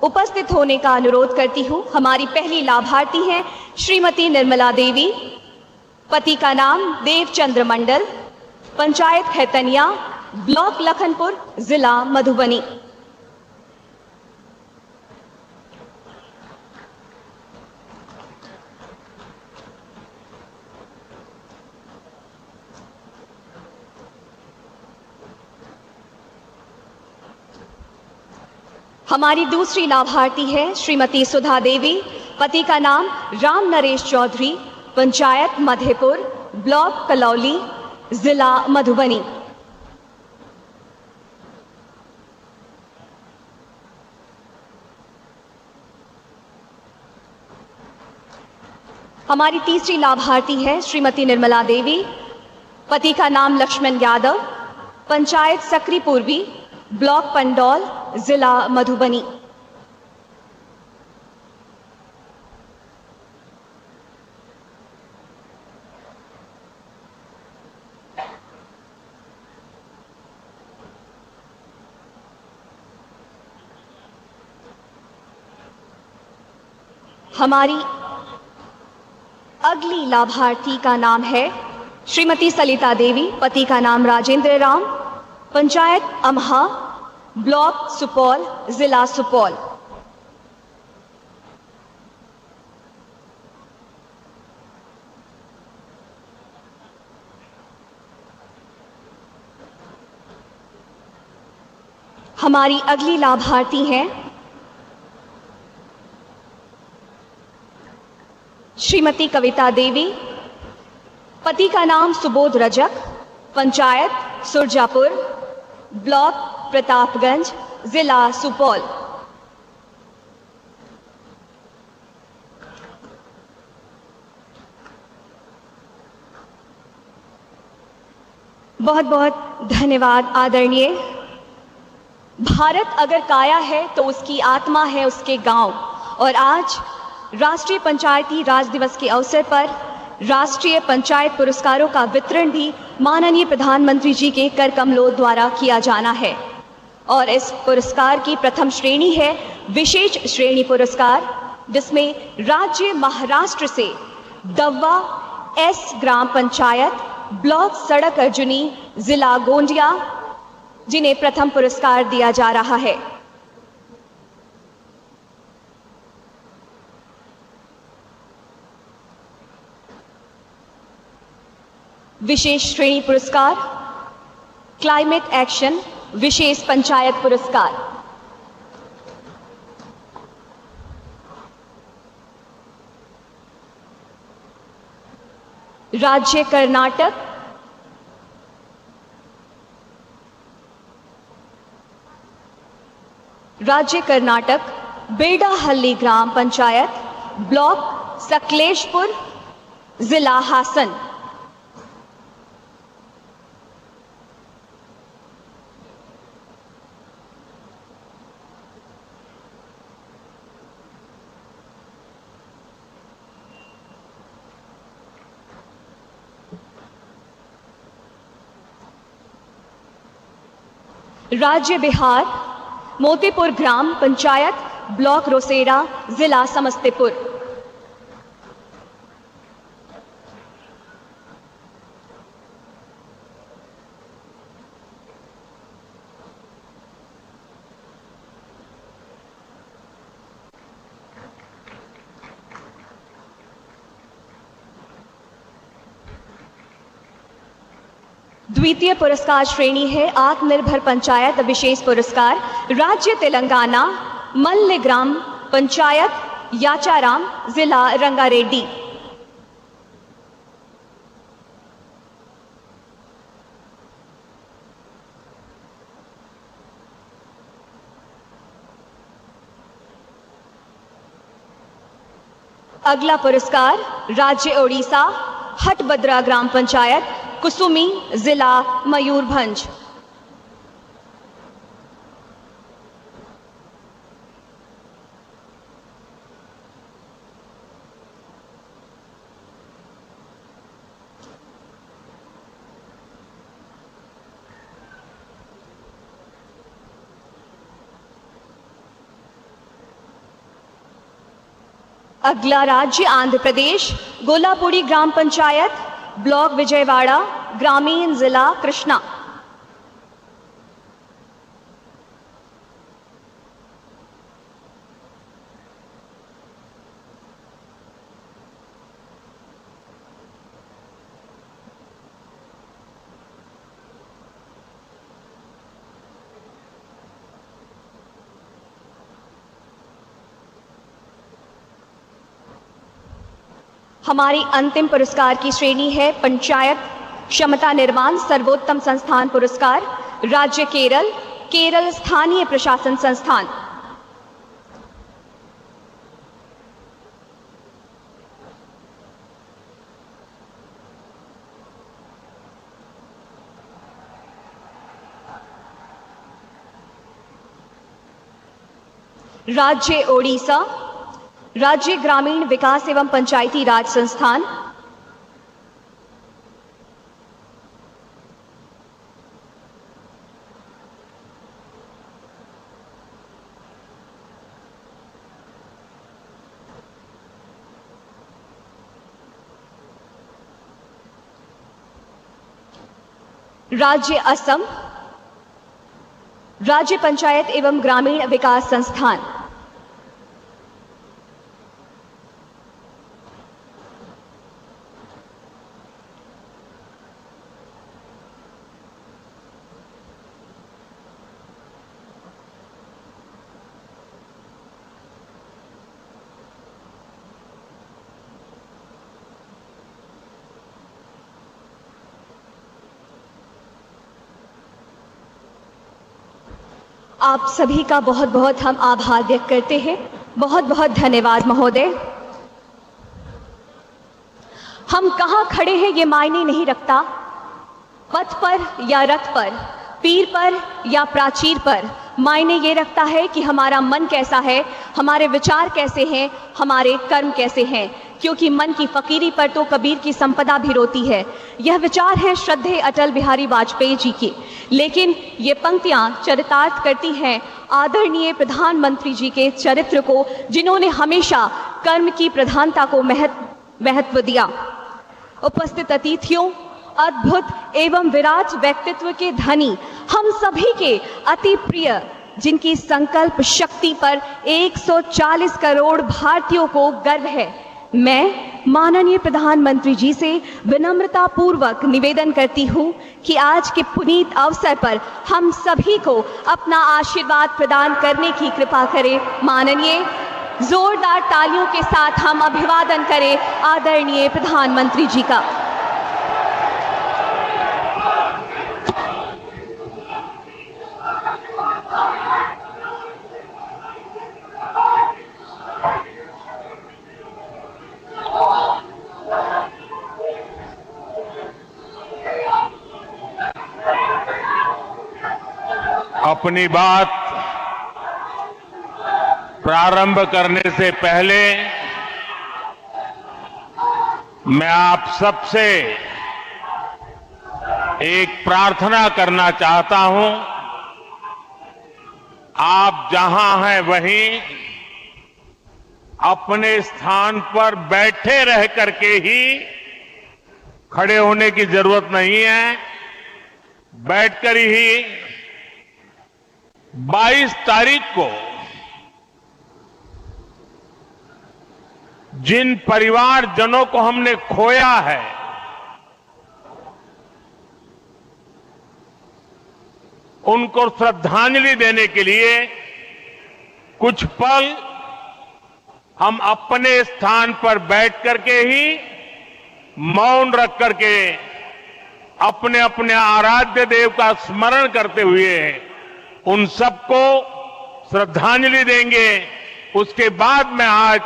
उपस्थित होने का अनुरोध करती हूँ। हमारी पहली लाभार्थी हैं श्रीमती निर्मला देवी, पति का नाम देवचंद्र मंडल, पंचायत खैतनिया, ब्लॉक लखनपुर, जिला मधुबनी। हमारी दूसरी लाभार्थी है श्रीमती सुधा देवी, पति का नाम राम नरेश चौधरी, पंचायत मधेपुर, ब्लॉक कलौली, जिला मधुबनी। हमारी तीसरी लाभार्थी है श्रीमती निर्मला देवी, पति का नाम लक्ष्मण यादव, पंचायत सकरी पूर्वी, ब्लॉक पंडौल, जिला मधुबनी। हमारी अगली लाभार्थी का नाम है श्रीमती सलिता देवी, पति का नाम राजेंद्र राम, पंचायत अमहा, ब्लॉक सुपौल, जिला सुपौल। हमारी अगली लाभार्थी हैं श्रीमती कविता देवी, पति का नाम सुबोध रजक, पंचायत सुरजापुर, ब्लॉक प्रतापगंज, जिला सुपौल। बहुत बहुत धन्यवाद आदरणीय। भारत अगर काया है तो उसकी आत्मा है उसके गांव, और आज राष्ट्रीय पंचायती राज दिवस के अवसर पर राष्ट्रीय पंचायत पुरस्कारों का वितरण भी माननीय प्रधानमंत्री जी के कर कमलों द्वारा किया जाना है। और इस पुरस्कार की प्रथम श्रेणी है विशेष श्रेणी पुरस्कार, जिसमें राज्य महाराष्ट्र से दव्वा एस ग्राम पंचायत, ब्लॉक सड़क अर्जुनी, जिला गोंदिया, जिन्हें प्रथम पुरस्कार दिया जा रहा है। विशेष श्रेणी पुरस्कार क्लाइमेट एक्शन विशेष पंचायत पुरस्कार। राज्य कर्नाटक, राज्य कर्नाटक बेडाहल्ली ग्राम पंचायत, ब्लॉक सकलेशपुर, जिला हासन। राज्य बिहार, मोतीपुर ग्राम पंचायत, ब्लॉक रोसेड़ा, जिला समस्तीपुर। द्वितीय पुरस्कार श्रेणी है आत्मनिर्भर पंचायत विशेष पुरस्कार, राज्य तेलंगाना, मल्ल ग्राम पंचायत, याचाराम, जिला रंगारेड्डी। अगला पुरस्कार राज्य ओडिशा, हटबद्रा ग्राम पंचायत, कुसुमी, जिला मयूरभंज। अगला राज्य आंध्र प्रदेश, गोलापुरी ग्राम पंचायत, ब्लॉक विजयवाड़ा, ग्रामीण, जिला कृष्णा। हमारी अंतिम पुरस्कार की श्रेणी है पंचायत क्षमता निर्माण सर्वोत्तम संस्थान पुरस्कार, राज्य केरल, केरल स्थानीय प्रशासन संस्थान। राज्य ओडिशा, राज्य ग्रामीण विकास एवं पंचायती राज संस्थान। राज्य असम, राज्य पंचायत एवं ग्रामीण विकास संस्थान। आप सभी का बहुत बहुत हम आभार व्यक्त करते हैं। बहुत बहुत धन्यवाद महोदय। हम कहाँ खड़े हैं ये मायने नहीं रखता, पथ पर या रथ पर, पीर पर या प्राचीर पर, मायने ये रखता है कि हमारा मन कैसा है, हमारे विचार कैसे हैं, हमारे कर्म कैसे हैं। क्योंकि मन की फकीरी पर तो कबीर की संपदा भी रोती है। यह विचार है श्रद्धेय अटल बिहारी वाजपेयी जी की, लेकिन ये पंक्तियां चरितार्थ करती हैं आदरणीय प्रधानमंत्री जी के चरित्र को, जिन्होंने हमेशा कर्म की प्रधानता को महत्व दिया। उपस्थित अतिथियों, अद्भुत एवं विराट व्यक्तित्व के धनी, हम सभी के अति प्रिय, जिनकी संकल्प शक्ति पर 140 करोड़ भारतीयों को गर्व है, मैं माननीय प्रधानमंत्री जी से विनम्रता पूर्वक निवेदन करती हूं कि आज के पुनीत अवसर पर हम सभी को अपना आशीर्वाद प्रदान करने की कृपा करें। माननीय, जोरदार तालियों के साथ हम अभिवादन करें आदरणीय प्रधानमंत्री जी का। अपनी बात प्रारंभ करने से पहले मैं आप सबसे एक प्रार्थना करना चाहता हूं आप जहां हैं वहीं अपने स्थान पर बैठे रह करके ही खड़े होने की जरूरत नहीं है। बैठकर ही 22 तारीख को जिन परिवारजनों को हमने खोया है, उनको श्रद्धांजलि देने के लिए कुछ पल हम अपने स्थान पर बैठ करके ही मौन रख करके अपने अपने आराध्य देव का स्मरण करते हुए उन सबको श्रद्धांजलि देंगे। उसके बाद मैं आज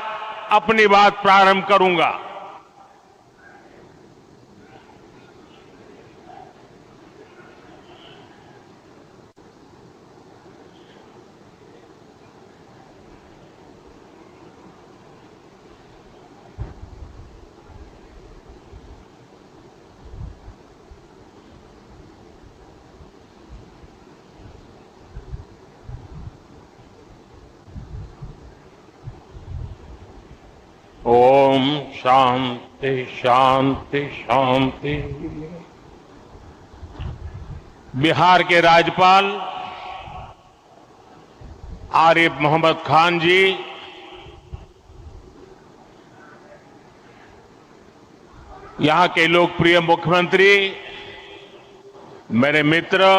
अपनी बात प्रारंभ करूंगा। ओम शांति शांति शांति। बिहार के राज्यपाल आरिफ मोहम्मद खान जी, यहां के लोकप्रिय मुख्यमंत्री मेरे मित्र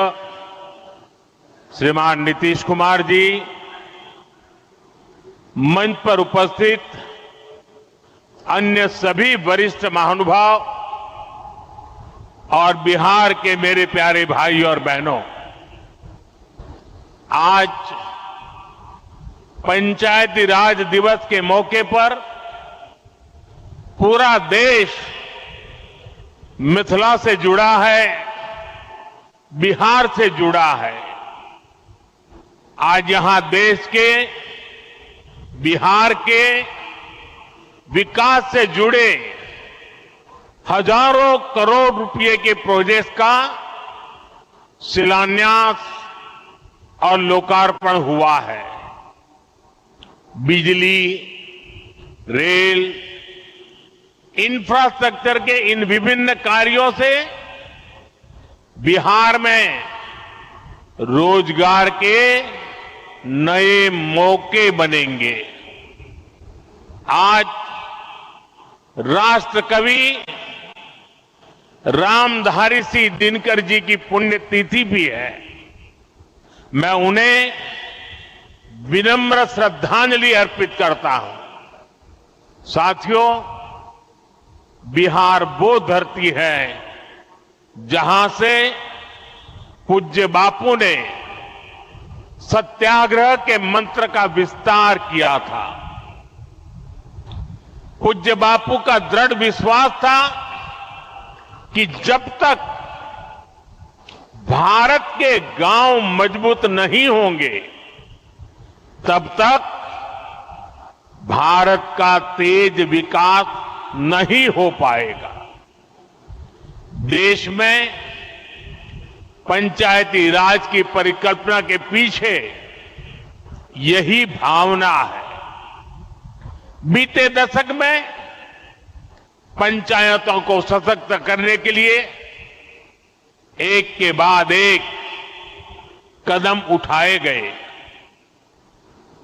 श्रीमान नीतीश कुमार जी, मंच पर उपस्थित अन्य सभी वरिष्ठ महानुभाव और बिहार के मेरे प्यारे भाई और बहनों, आज पंचायती राज दिवस के मौके पर पूरा देश मिथिला से जुड़ा है, बिहार से जुड़ा है। आज यहां देश के, बिहार के विकास से जुड़े हजारों करोड़ रुपए के प्रोजेक्ट का शिलान्यास और लोकार्पण हुआ है। बिजली, रेल, इंफ्रास्ट्रक्चर के इन विभिन्न कार्यों से बिहार में रोजगार के नए मौके बनेंगे। आज राष्ट्र कवि रामधारी सिंह दिनकर जी की पुण्यतिथि भी है। मैं उन्हें विनम्र श्रद्धांजलि अर्पित करता हूं। साथियों, बिहार वो धरती है जहां से पूज्य बापू ने सत्याग्रह के मंत्र का विस्तार किया था। पूज्य बापू का दृढ़ विश्वास था कि जब तक भारत के गांव मजबूत नहीं होंगे, तब तक भारत का तेज विकास नहीं हो पाएगा। देश में पंचायती राज की परिकल्पना के पीछे यही भावना है। बीते दशक में पंचायतों को सशक्त करने के लिए एक के बाद एक कदम उठाए गए।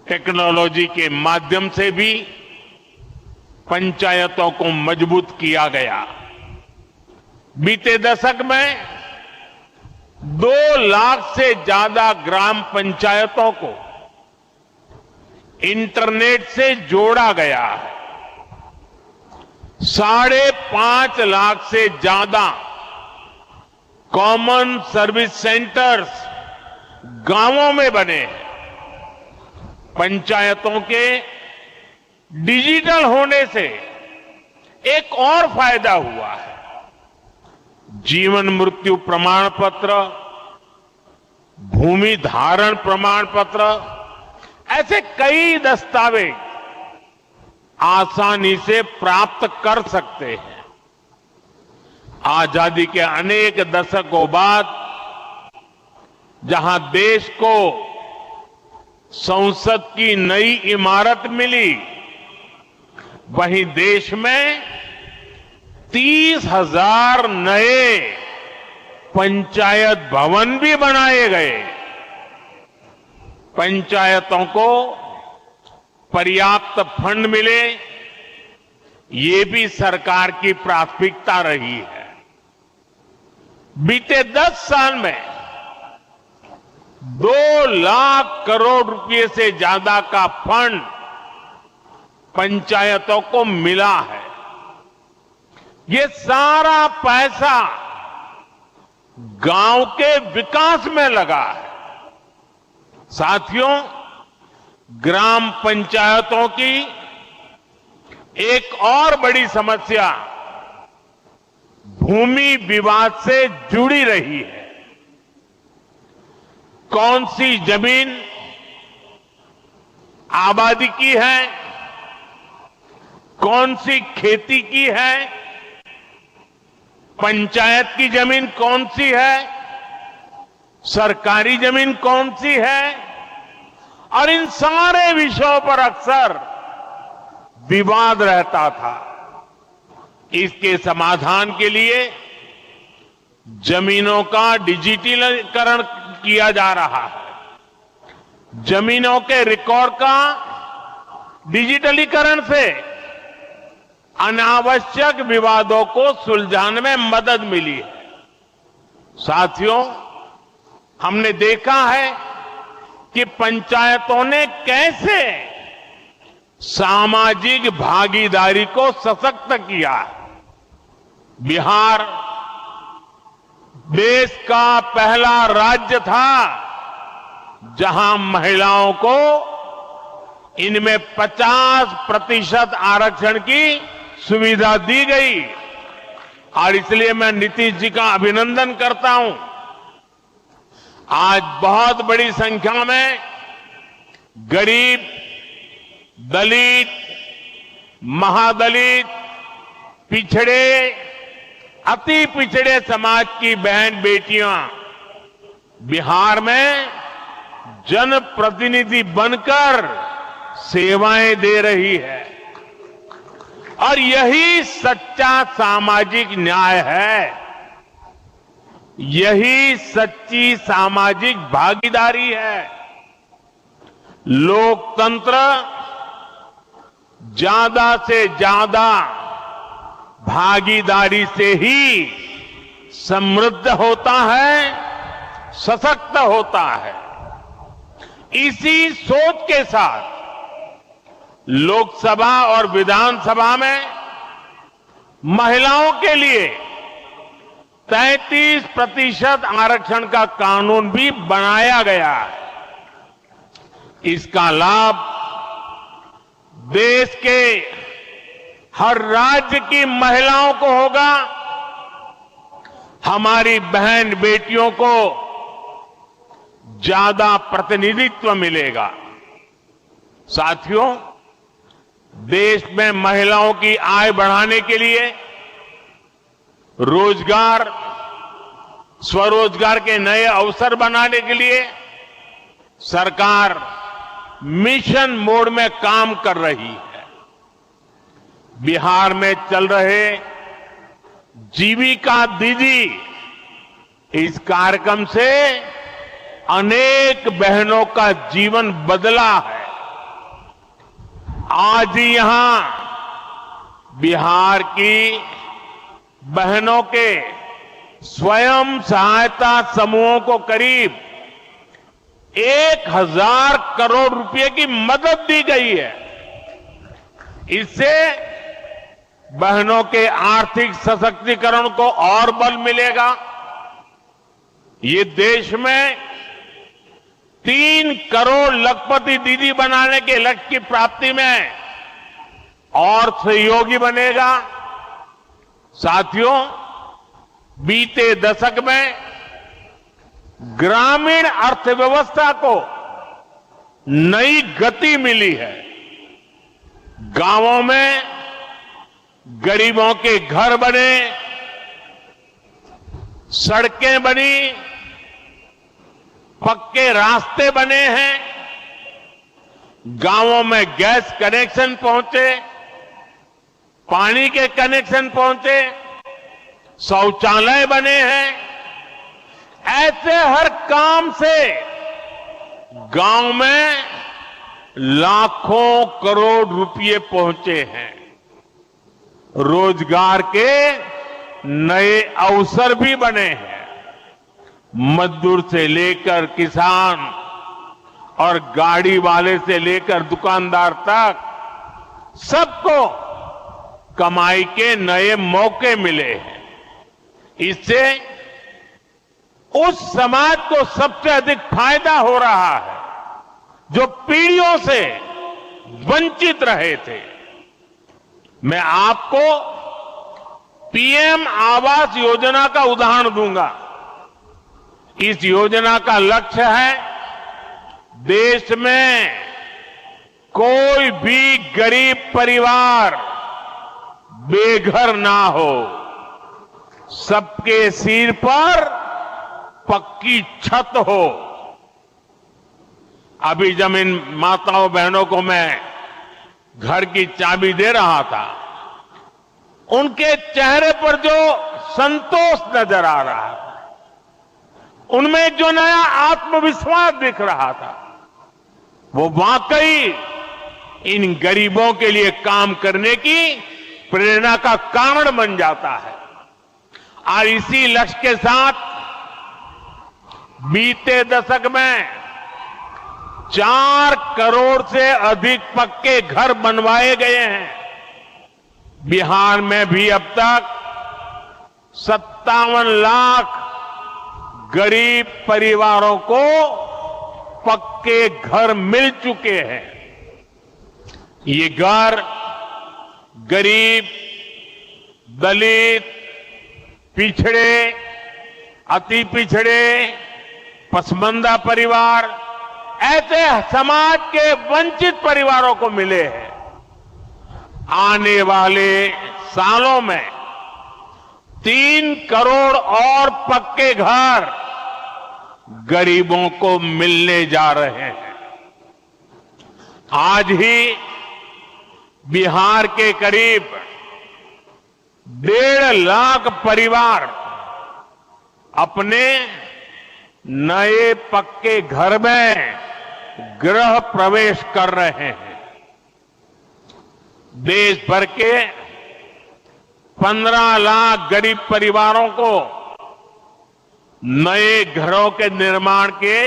टेक्नोलॉजी के माध्यम से भी पंचायतों को मजबूत किया गया। बीते दशक में 2 लाख से ज्यादा ग्राम पंचायतों को इंटरनेट से जोड़ा गया है। 5.5 लाख से ज्यादा कॉमन सर्विस सेंटर्स गांवों में बने हैं। पंचायतों के डिजिटल होने से एक और फायदा हुआ है। जीवन मृत्यु प्रमाण पत्र, भूमि धारण प्रमाण पत्र, ऐसे कई दस्तावेज आसानी से प्राप्त कर सकते हैं। आजादी के अनेक दशकों बाद जहां देश को संसद की नई इमारत मिली, वहीं देश में 30,000 नए पंचायत भवन भी बनाए गए। पंचायतों को पर्याप्त फंड मिले, ये भी सरकार की प्राथमिकता रही है। बीते 10 साल में 2 लाख करोड़ रुपए से ज्यादा का फंड पंचायतों को मिला है। ये सारा पैसा गांव के विकास में लगा है। साथियों, ग्राम पंचायतों की एक और बड़ी समस्या भूमि विवाद से जुड़ी रही है। कौन सी जमीन आबादी की है, कौन सी खेती की है, पंचायत की जमीन कौन सी है, सरकारी जमीन कौन सी है, और इन सारे विषयों पर अक्सर विवाद रहता था। इसके समाधान के लिए जमीनों का डिजिटलीकरण किया जा रहा है। जमीनों के रिकॉर्ड का डिजिटलीकरण से अनावश्यक विवादों को सुलझाने में मदद मिली है। साथियों, हमने देखा है कि पंचायतों ने कैसे सामाजिक भागीदारी को सशक्त किया। बिहार देश का पहला राज्य था जहां महिलाओं को इनमें 50% आरक्षण की सुविधा दी गई, और इसलिए मैं नीतीश जी का अभिनंदन करता हूं। आज बहुत बड़ी संख्या में गरीब, दलित, महादलित, पिछड़े, अति पिछड़े समाज की बहन बेटियां बिहार में जनप्रतिनिधि बनकर सेवाएं दे रही है, और यही सच्चा सामाजिक न्याय है। यही सच्ची सामाजिक भागीदारी है। लोकतंत्र ज्यादा से ज्यादा भागीदारी से ही समृद्ध होता है, सशक्त होता है। इसी सोच के साथ लोकसभा और विधानसभा में महिलाओं के लिए 33% आरक्षण का कानून भी बनाया गया है। इसका लाभ देश के हर राज्य की महिलाओं को होगा। हमारी बहन बेटियों को ज्यादा प्रतिनिधित्व मिलेगा। साथियों, देश में महिलाओं की आय बढ़ाने के लिए रोजगार, स्वरोजगार के नए अवसर बनाने के लिए सरकार मिशन मोड में काम कर रही है। बिहार में चल रहे जीविका दीदी इस कार्यक्रम से अनेक बहनों का जीवन बदला है। आज ही यहां बिहार की बहनों के स्वयं सहायता समूहों को करीब 1,000 करोड़ रुपए की मदद दी गई है। इससे बहनों के आर्थिक सशक्तिकरण को और बल मिलेगा। ये देश में 3 करोड़ लखपति दीदी बनाने के लक्ष्य की प्राप्ति में और सहयोगी बनेगा। साथियों, बीते दशक में ग्रामीण अर्थव्यवस्था को नई गति मिली है। गांवों में गरीबों के घर बने, सड़कें बनी, पक्के रास्ते बने हैं, गांवों में गैस कनेक्शन पहुंचे, पानी के कनेक्शन पहुंचे, शौचालय बने हैं। ऐसे हर काम से गांव में लाखों करोड़ रुपए पहुंचे हैं। रोजगार के नए अवसर भी बने हैं। मजदूर से लेकर किसान और गाड़ी वाले से लेकर दुकानदार तक सबको कमाई के नए मौके मिले हैं। इससे उस समाज को सबसे अधिक फायदा हो रहा है जो पीढ़ियों से वंचित रहे थे। मैं आपको पीएम आवास योजना का उदाहरण दूंगा। इस योजना का लक्ष्य है देश में कोई भी गरीब परिवार बेघर ना हो, सबके सिर पर पक्की छत हो। अभी जब इन माताओं बहनों को मैं घर की चाबी दे रहा था, उनके चेहरे पर जो संतोष नजर आ रहा था, उनमें जो नया आत्मविश्वास दिख रहा था, वो वाकई इन गरीबों के लिए काम करने की प्रेरणा का कारण बन जाता है। और इसी लक्ष्य के साथ बीते दशक में 4 करोड़ से अधिक पक्के घर बनवाए गए हैं। बिहार में भी अब तक 57 लाख गरीब परिवारों को पक्के घर मिल चुके हैं। ये घर गरीब, दलित, पिछड़े, अति पिछड़े, पसमानदा परिवार, ऐसे समाज के वंचित परिवारों को मिले हैं। आने वाले सालों में 3 करोड़ और पक्के घर गरीबों को मिलने जा रहे हैं। आज ही बिहार के करीब 1.5 लाख परिवार अपने नए पक्के घर में गृह प्रवेश कर रहे हैं। देश भर के 15 लाख गरीब परिवारों को नए घरों के निर्माण के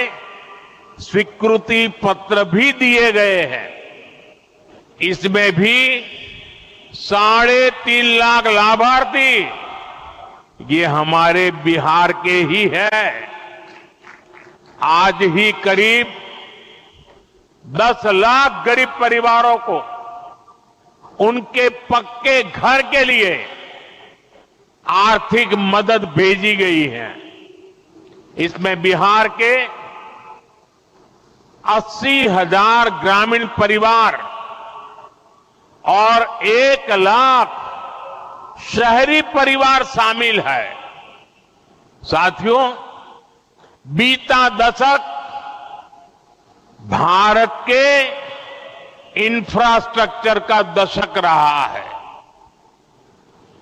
स्वीकृति पत्र भी दिए गए हैं। इसमें भी 3.5 लाख लाभार्थी ये हमारे बिहार के ही है। आज ही करीब 10 लाख गरीब परिवारों को उनके पक्के घर के लिए आर्थिक मदद भेजी गई है। इसमें बिहार के 80,000 ग्रामीण परिवार और 1 लाख शहरी परिवार शामिल है। साथियों, बीता दशक भारत के इंफ्रास्ट्रक्चर का दशक रहा है।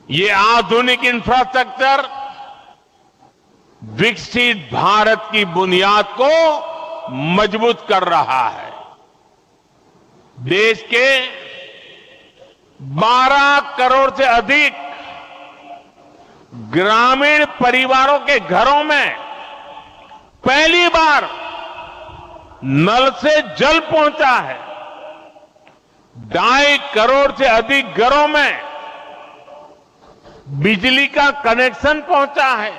ये आधुनिक इंफ्रास्ट्रक्चर विकसित भारत की बुनियाद को मजबूत कर रहा है। देश के 12 करोड़ से अधिक ग्रामीण परिवारों के घरों में पहली बार नल से जल पहुंचा है। 2.5 करोड़ से अधिक घरों में बिजली का कनेक्शन पहुंचा है।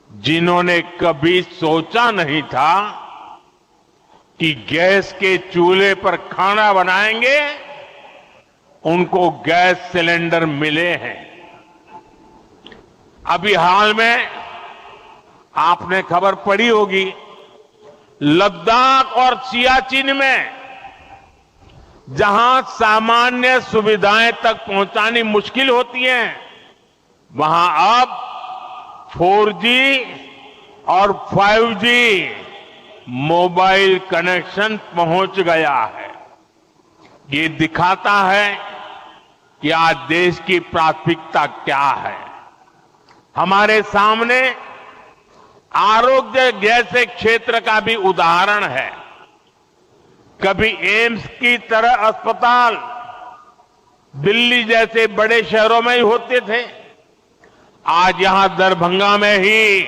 जिन्होंने कभी सोचा नहीं था कि गैस के चूल्हे पर खाना बनाएंगे, उनको गैस सिलेंडर मिले हैं। अभी हाल में आपने खबर पढ़ी होगी, लद्दाख और सियाचिन में जहां सामान्य सुविधाएं तक पहुंचानी मुश्किल होती हैं, वहां अब 4G और 5G मोबाइल कनेक्शन पहुंच गया है। ये दिखाता है कि आज देश की प्राथमिकता क्या है। हमारे सामने आरोग्य जैसे क्षेत्र का भी उदाहरण है। कभी एम्स की तरह अस्पताल दिल्ली जैसे बड़े शहरों में ही होते थे, आज यहां दरभंगा में ही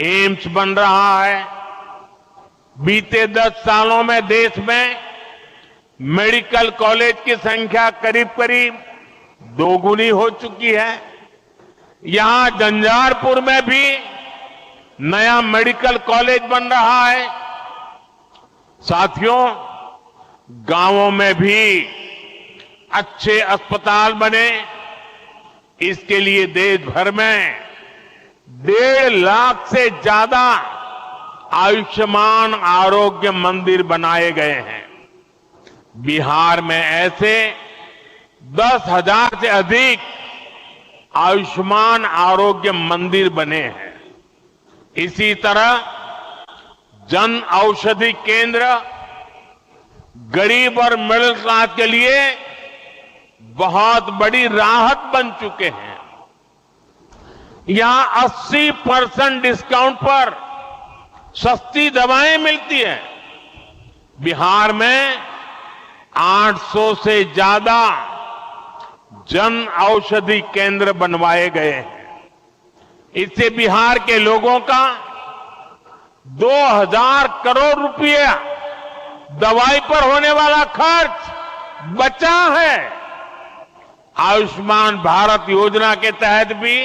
एम्स बन रहा है। बीते 10 सालों में देश में मेडिकल कॉलेज की संख्या करीब करीब 2 गुनी हो चुकी है। यहां झंझारपुर में भी नया मेडिकल कॉलेज बन रहा है। साथियों, गांवों में भी अच्छे अस्पताल बने, इसके लिए देश भर में 1.5 लाख से ज्यादा आयुष्मान आरोग्य मंदिर बनाए गए हैं। बिहार में ऐसे 10,000 से अधिक आयुष्मान आरोग्य मंदिर बने हैं। इसी तरह जन औषधि केंद्र गरीब और मिडिल क्लास के लिए बहुत बड़ी राहत बन चुके हैं। यहां 80% डिस्काउंट पर सस्ती दवाएं मिलती हैं। बिहार में 800 से ज्यादा जन औषधि केंद्र बनवाए गए हैं। इससे बिहार के लोगों का 2,000 करोड़ रुपया दवाई पर होने वाला खर्च बचा है। आयुष्मान भारत योजना के तहत भी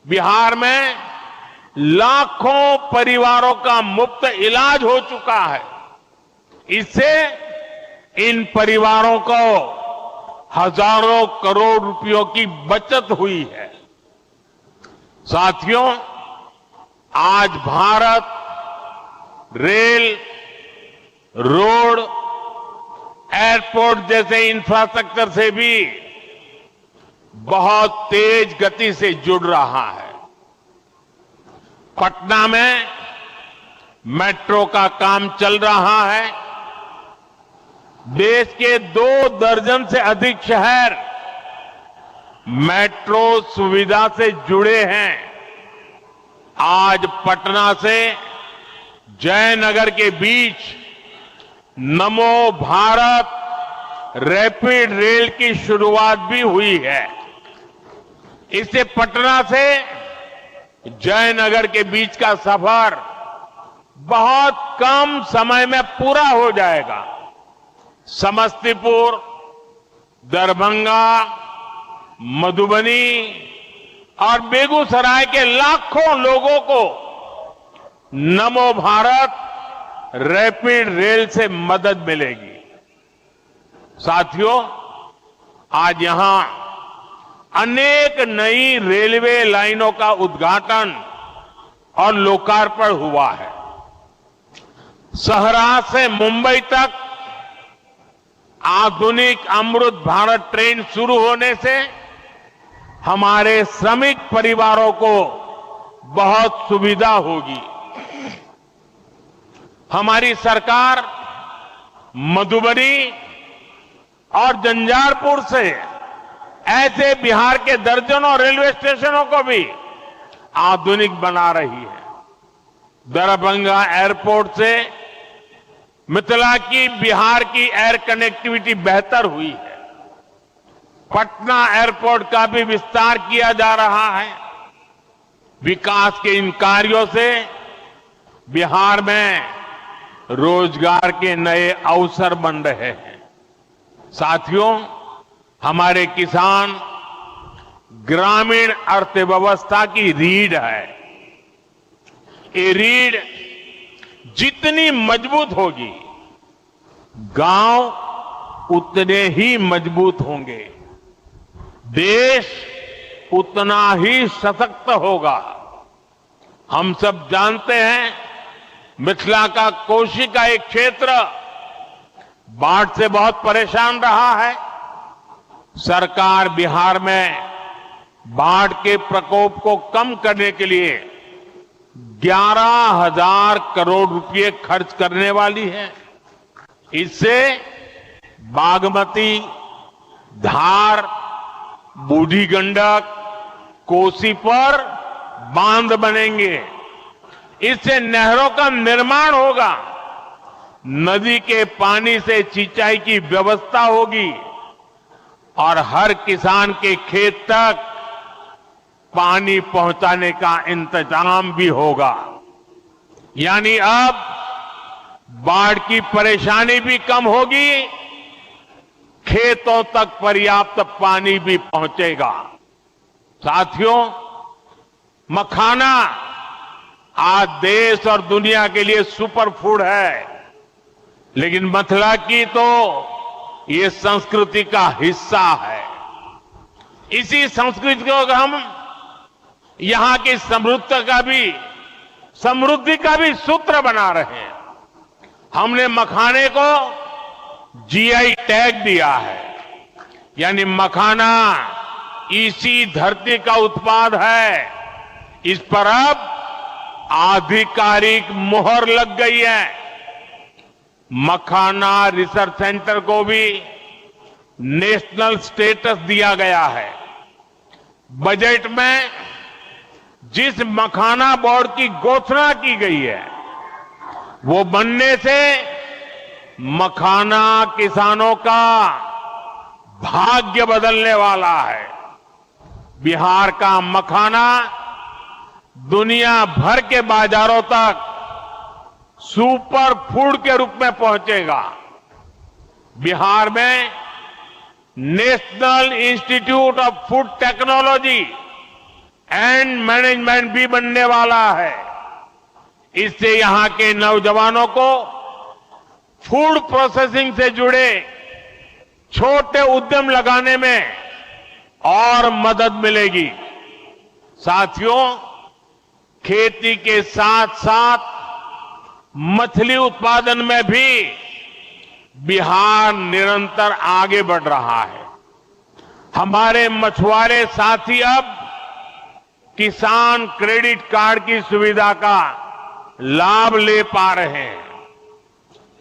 बिहार में लाखों परिवारों का मुफ्त इलाज हो चुका है। इससे इन परिवारों को हजारों करोड़ रुपयों की बचत हुई है। साथियों, आज भारत रेल, रोड, एयरपोर्ट जैसे इंफ्रास्ट्रक्चर से भी बहुत तेज गति से जुड़ रहा है। पटना में मेट्रो का काम चल रहा है। देश के 2 दर्जन से अधिक शहर मेट्रो सुविधा से जुड़े हैं। आज पटना से जयनगर के बीच नमो भारत रैपिड रेल की शुरुआत भी हुई है। इससे पटना से जयनगर के बीच का सफर बहुत कम समय में पूरा हो जाएगा। समस्तीपुर, दरभंगा, मधुबनी और बेगूसराय के लाखों लोगों को नमो भारत रैपिड रेल से मदद मिलेगी। साथियों, आज यहां अनेक नई रेलवे लाइनों का उद्घाटन और लोकार्पण हुआ है। सहरा से मुंबई तक आधुनिक अमृत भारत ट्रेन शुरू होने से हमारे श्रमिक परिवारों को बहुत सुविधा होगी। हमारी सरकार मधुबनी और झंझारपुर से ऐसे बिहार के दर्जनों रेलवे स्टेशनों को भी आधुनिक बना रही है। दरभंगा एयरपोर्ट से मिथिला की बिहार की एयर कनेक्टिविटी बेहतर हुई है। पटना एयरपोर्ट का भी विस्तार किया जा रहा है। विकास के इन कार्यों से बिहार में रोजगार के नए अवसर बन रहे हैं। साथियों, हमारे किसान ग्रामीण अर्थव्यवस्था की रीढ़ है। ये रीढ़ जितनी मजबूत होगी, गांव उतने ही मजबूत होंगे, देश उतना ही सशक्त होगा। हम सब जानते हैं, मिथिला का कोशी का एक क्षेत्र बाढ़ से बहुत परेशान रहा है। सरकार बिहार में बाढ़ के प्रकोप को कम करने के लिए 11,000 करोड़ रुपए खर्च करने वाली है। इससे बागमती, धार, बूढ़ी गंडक, कोसी पर बांध बनेंगे। इससे नहरों का निर्माण होगा, नदी के पानी से सिंचाई की व्यवस्था होगी और हर किसान के खेत तक पानी पहुंचाने का इंतजाम भी होगा। यानी अब बाढ़ की परेशानी भी कम होगी, खेतों तक पर्याप्त पानी भी पहुंचेगा। साथियों, मखाना आज देश और दुनिया के लिए सुपर फूड है, लेकिन मिथिला की तो ये संस्कृति का हिस्सा है। इसी संस्कृति को हम यहां की समृद्धि का भी सूत्र बना रहे हैं। हमने मखाने को जीआई टैग दिया है, यानी मखाना इसी धरती का उत्पाद है। इस पर अब आधिकारिक मोहर लग गई है। मखाना रिसर्च सेंटर को भी नेशनल स्टेटस दिया गया है। बजट में जिस मखाना बोर्ड की घोषणा की गई है, वो बनने से मखाना किसानों का भाग्य बदलने वाला है। बिहार का मखाना दुनिया भर के बाजारों तक सुपर फूड के रूप में पहुंचेगा। बिहार में national institute of food technology and management भी बनने वाला है। इससे यहां के नौजवानों को फूड प्रोसेसिंग से जुड़े छोटे उद्यम लगाने में और मदद मिलेगी। साथियों, खेती के साथ साथ मछली उत्पादन में भी बिहार निरंतर आगे बढ़ रहा है। हमारे मछुआरे साथी अब किसान क्रेडिट कार्ड की सुविधा का लाभ ले पा रहे हैं।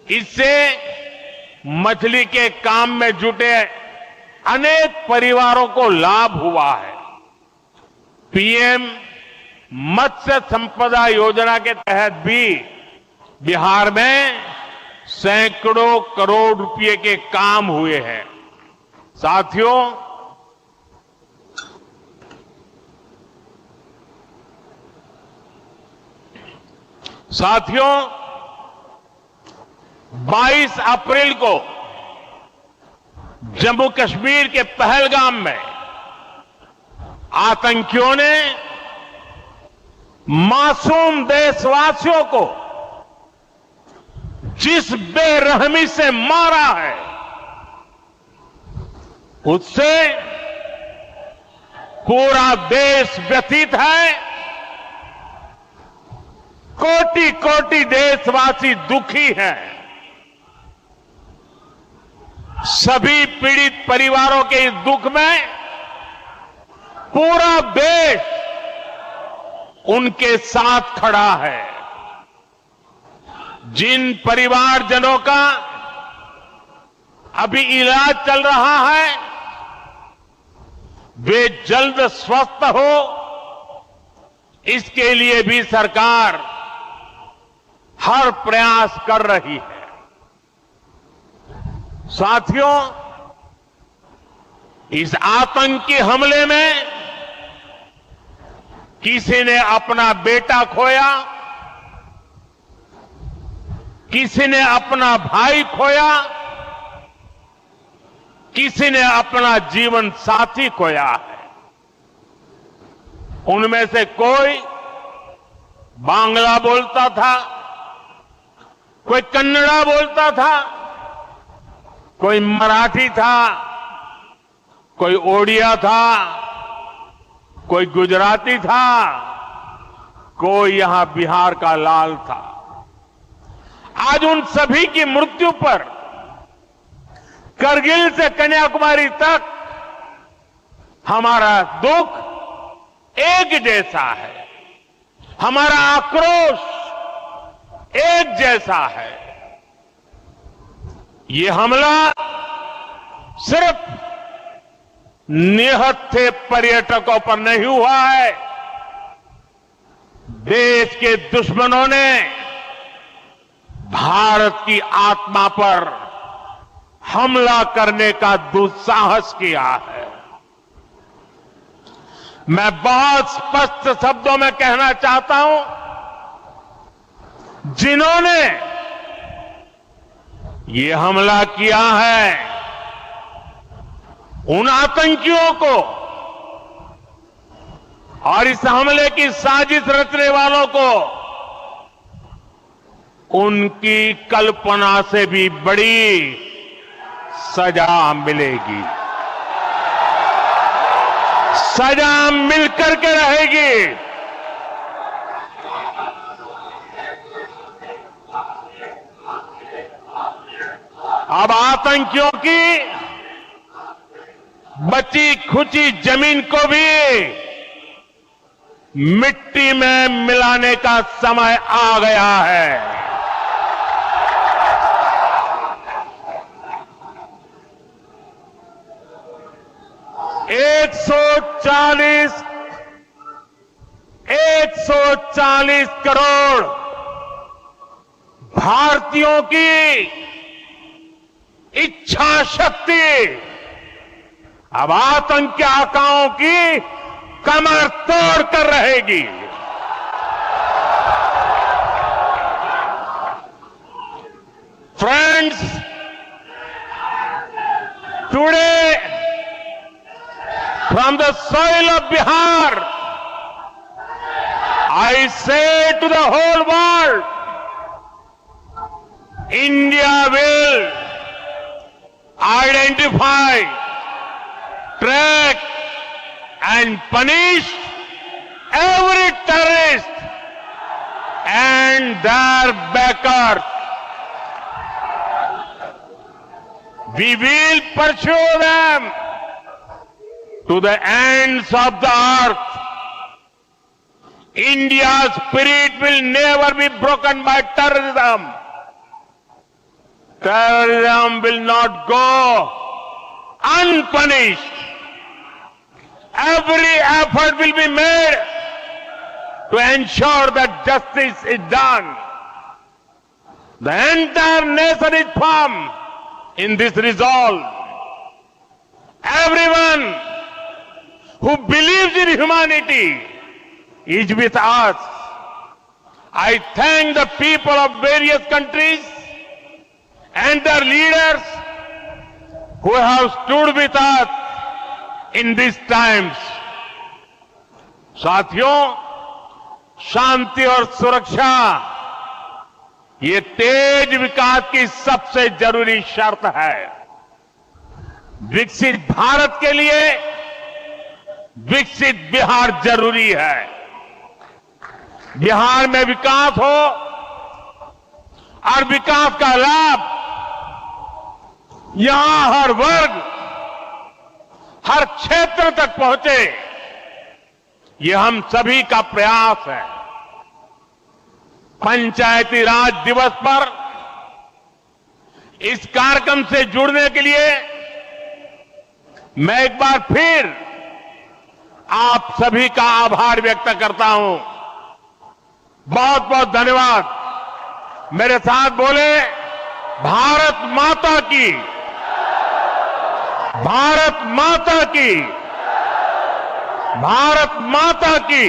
इससे मछली के काम में जुटे अनेक परिवारों को लाभ हुआ है। पीएम मत्स्य संपदा योजना के तहत भी बिहार में सैकड़ों करोड़ रुपए के काम हुए हैं। साथियों, साथियों 22 अप्रैल को जम्मू कश्मीर के पहलगाम में आतंकियों ने मासूम देशवासियों को जिस बेरहमी से मारा है, उससे पूरा देश व्यथित है। कोटि कोटि देशवासी दुखी हैं। सभी पीड़ित परिवारों के इस दुख में पूरा देश उनके साथ खड़ा है। जिन परिवारजनों का अभी इलाज चल रहा है, वे जल्द स्वस्थ हो, इसके लिए भी सरकार हर प्रयास कर रही है। साथियों, इस आतंकी हमले में किसी ने अपना बेटा खोया, किसी ने अपना भाई खोया, किसी ने अपना जीवन साथी खोया है। उनमें से कोई बांग्ला बोलता था, कोई कन्नड़ा बोलता था, कोई मराठी था, कोई ओडिया था, कोई गुजराती था, कोई यहां बिहार का लाल था। आज उन सभी की मृत्यु पर करगिल से कन्याकुमारी तक हमारा दुख एक जैसा है। हमारा आक्रोश एक जैसा है। ये हमला सिर्फ निहत्थे पर्यटकों पर नहीं हुआ है, देश के दुश्मनों ने भारत की आत्मा पर हमला करने का दुस्साहस किया है। मैं बहुत स्पष्ट शब्दों में कहना चाहता हूं, जिन्होंने ये हमला किया है, उन आतंकियों को और इस हमले की साजिश रचने वालों को उनकी कल्पना से भी बड़ी सजा मिलेगी, सजा मिलकर के रहेगी। अब आतंकियों की बची खुची जमीन को भी मिट्टी में मिलाने का समय आ गया है। 140 करोड़ भारतीयों की इच्छा शक्ति अब आतंकी आकाओं की कमर तोड़ कर रहेगी। Friends, today from the soil of Bihar, I say to the whole world, India will identify, track and punish every terrorist and their backers. We will pursue them to the ends of the earth. India's spirit will never be broken by terrorism. Terrorism will not go unpunished. Every effort will be made to ensure that justice is done. The entire nation is firm in this resolve. Everyone who believes in humanity is with us. I thank the people of various countries and their leaders who have stood with us in these times. साथियों, शांति और सुरक्षा ये तेज विकास की सबसे जरूरी शर्त है। विकसित भारत के लिए विकसित बिहार जरूरी है। बिहार में विकास हो और विकास का लाभ यहां हर वर्ग, हर क्षेत्र तक पहुंचे, ये हम सभी का प्रयास है। पंचायती राज दिवस पर इस कार्यक्रम से जुड़ने के लिए मैं एक बार फिर आप सभी का आभार व्यक्त करता हूं। बहुत बहुत धन्यवाद। मेरे साथ बोले, भारत माता की, भारत माता की, भारत माता की।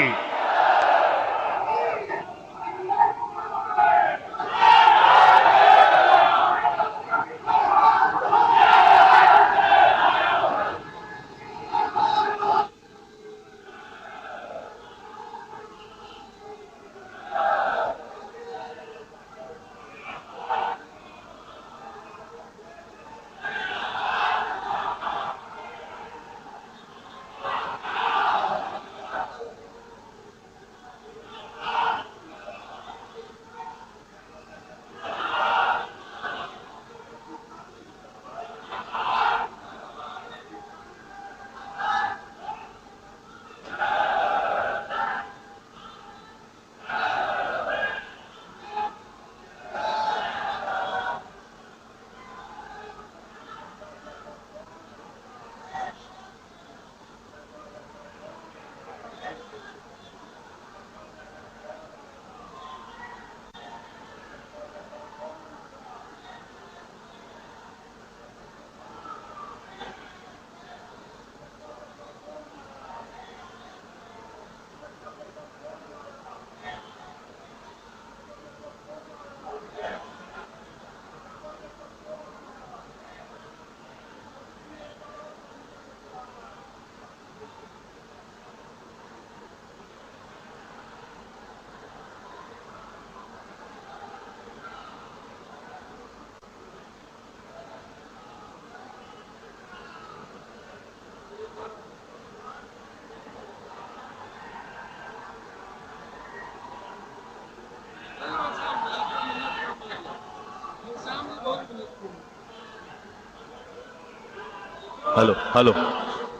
Hello hello.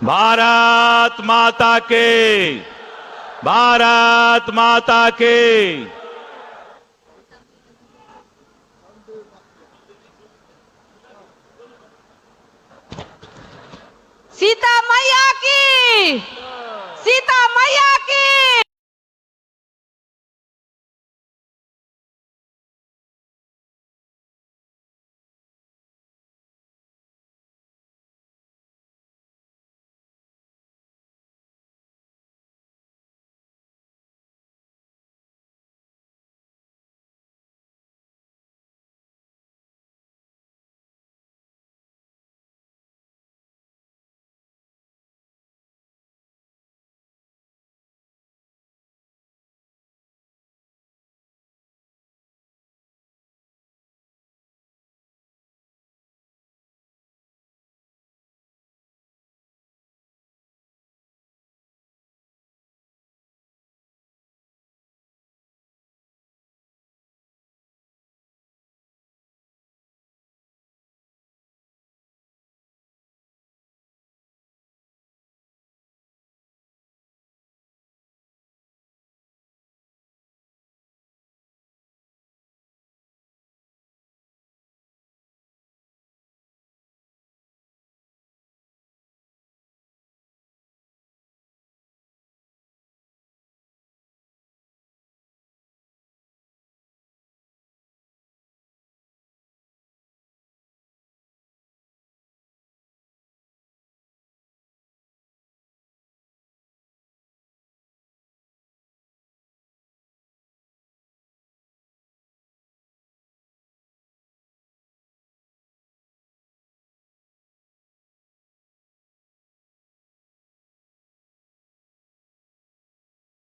भारत माता के, भारत माता के। सीता मैया की, सीता मैया की।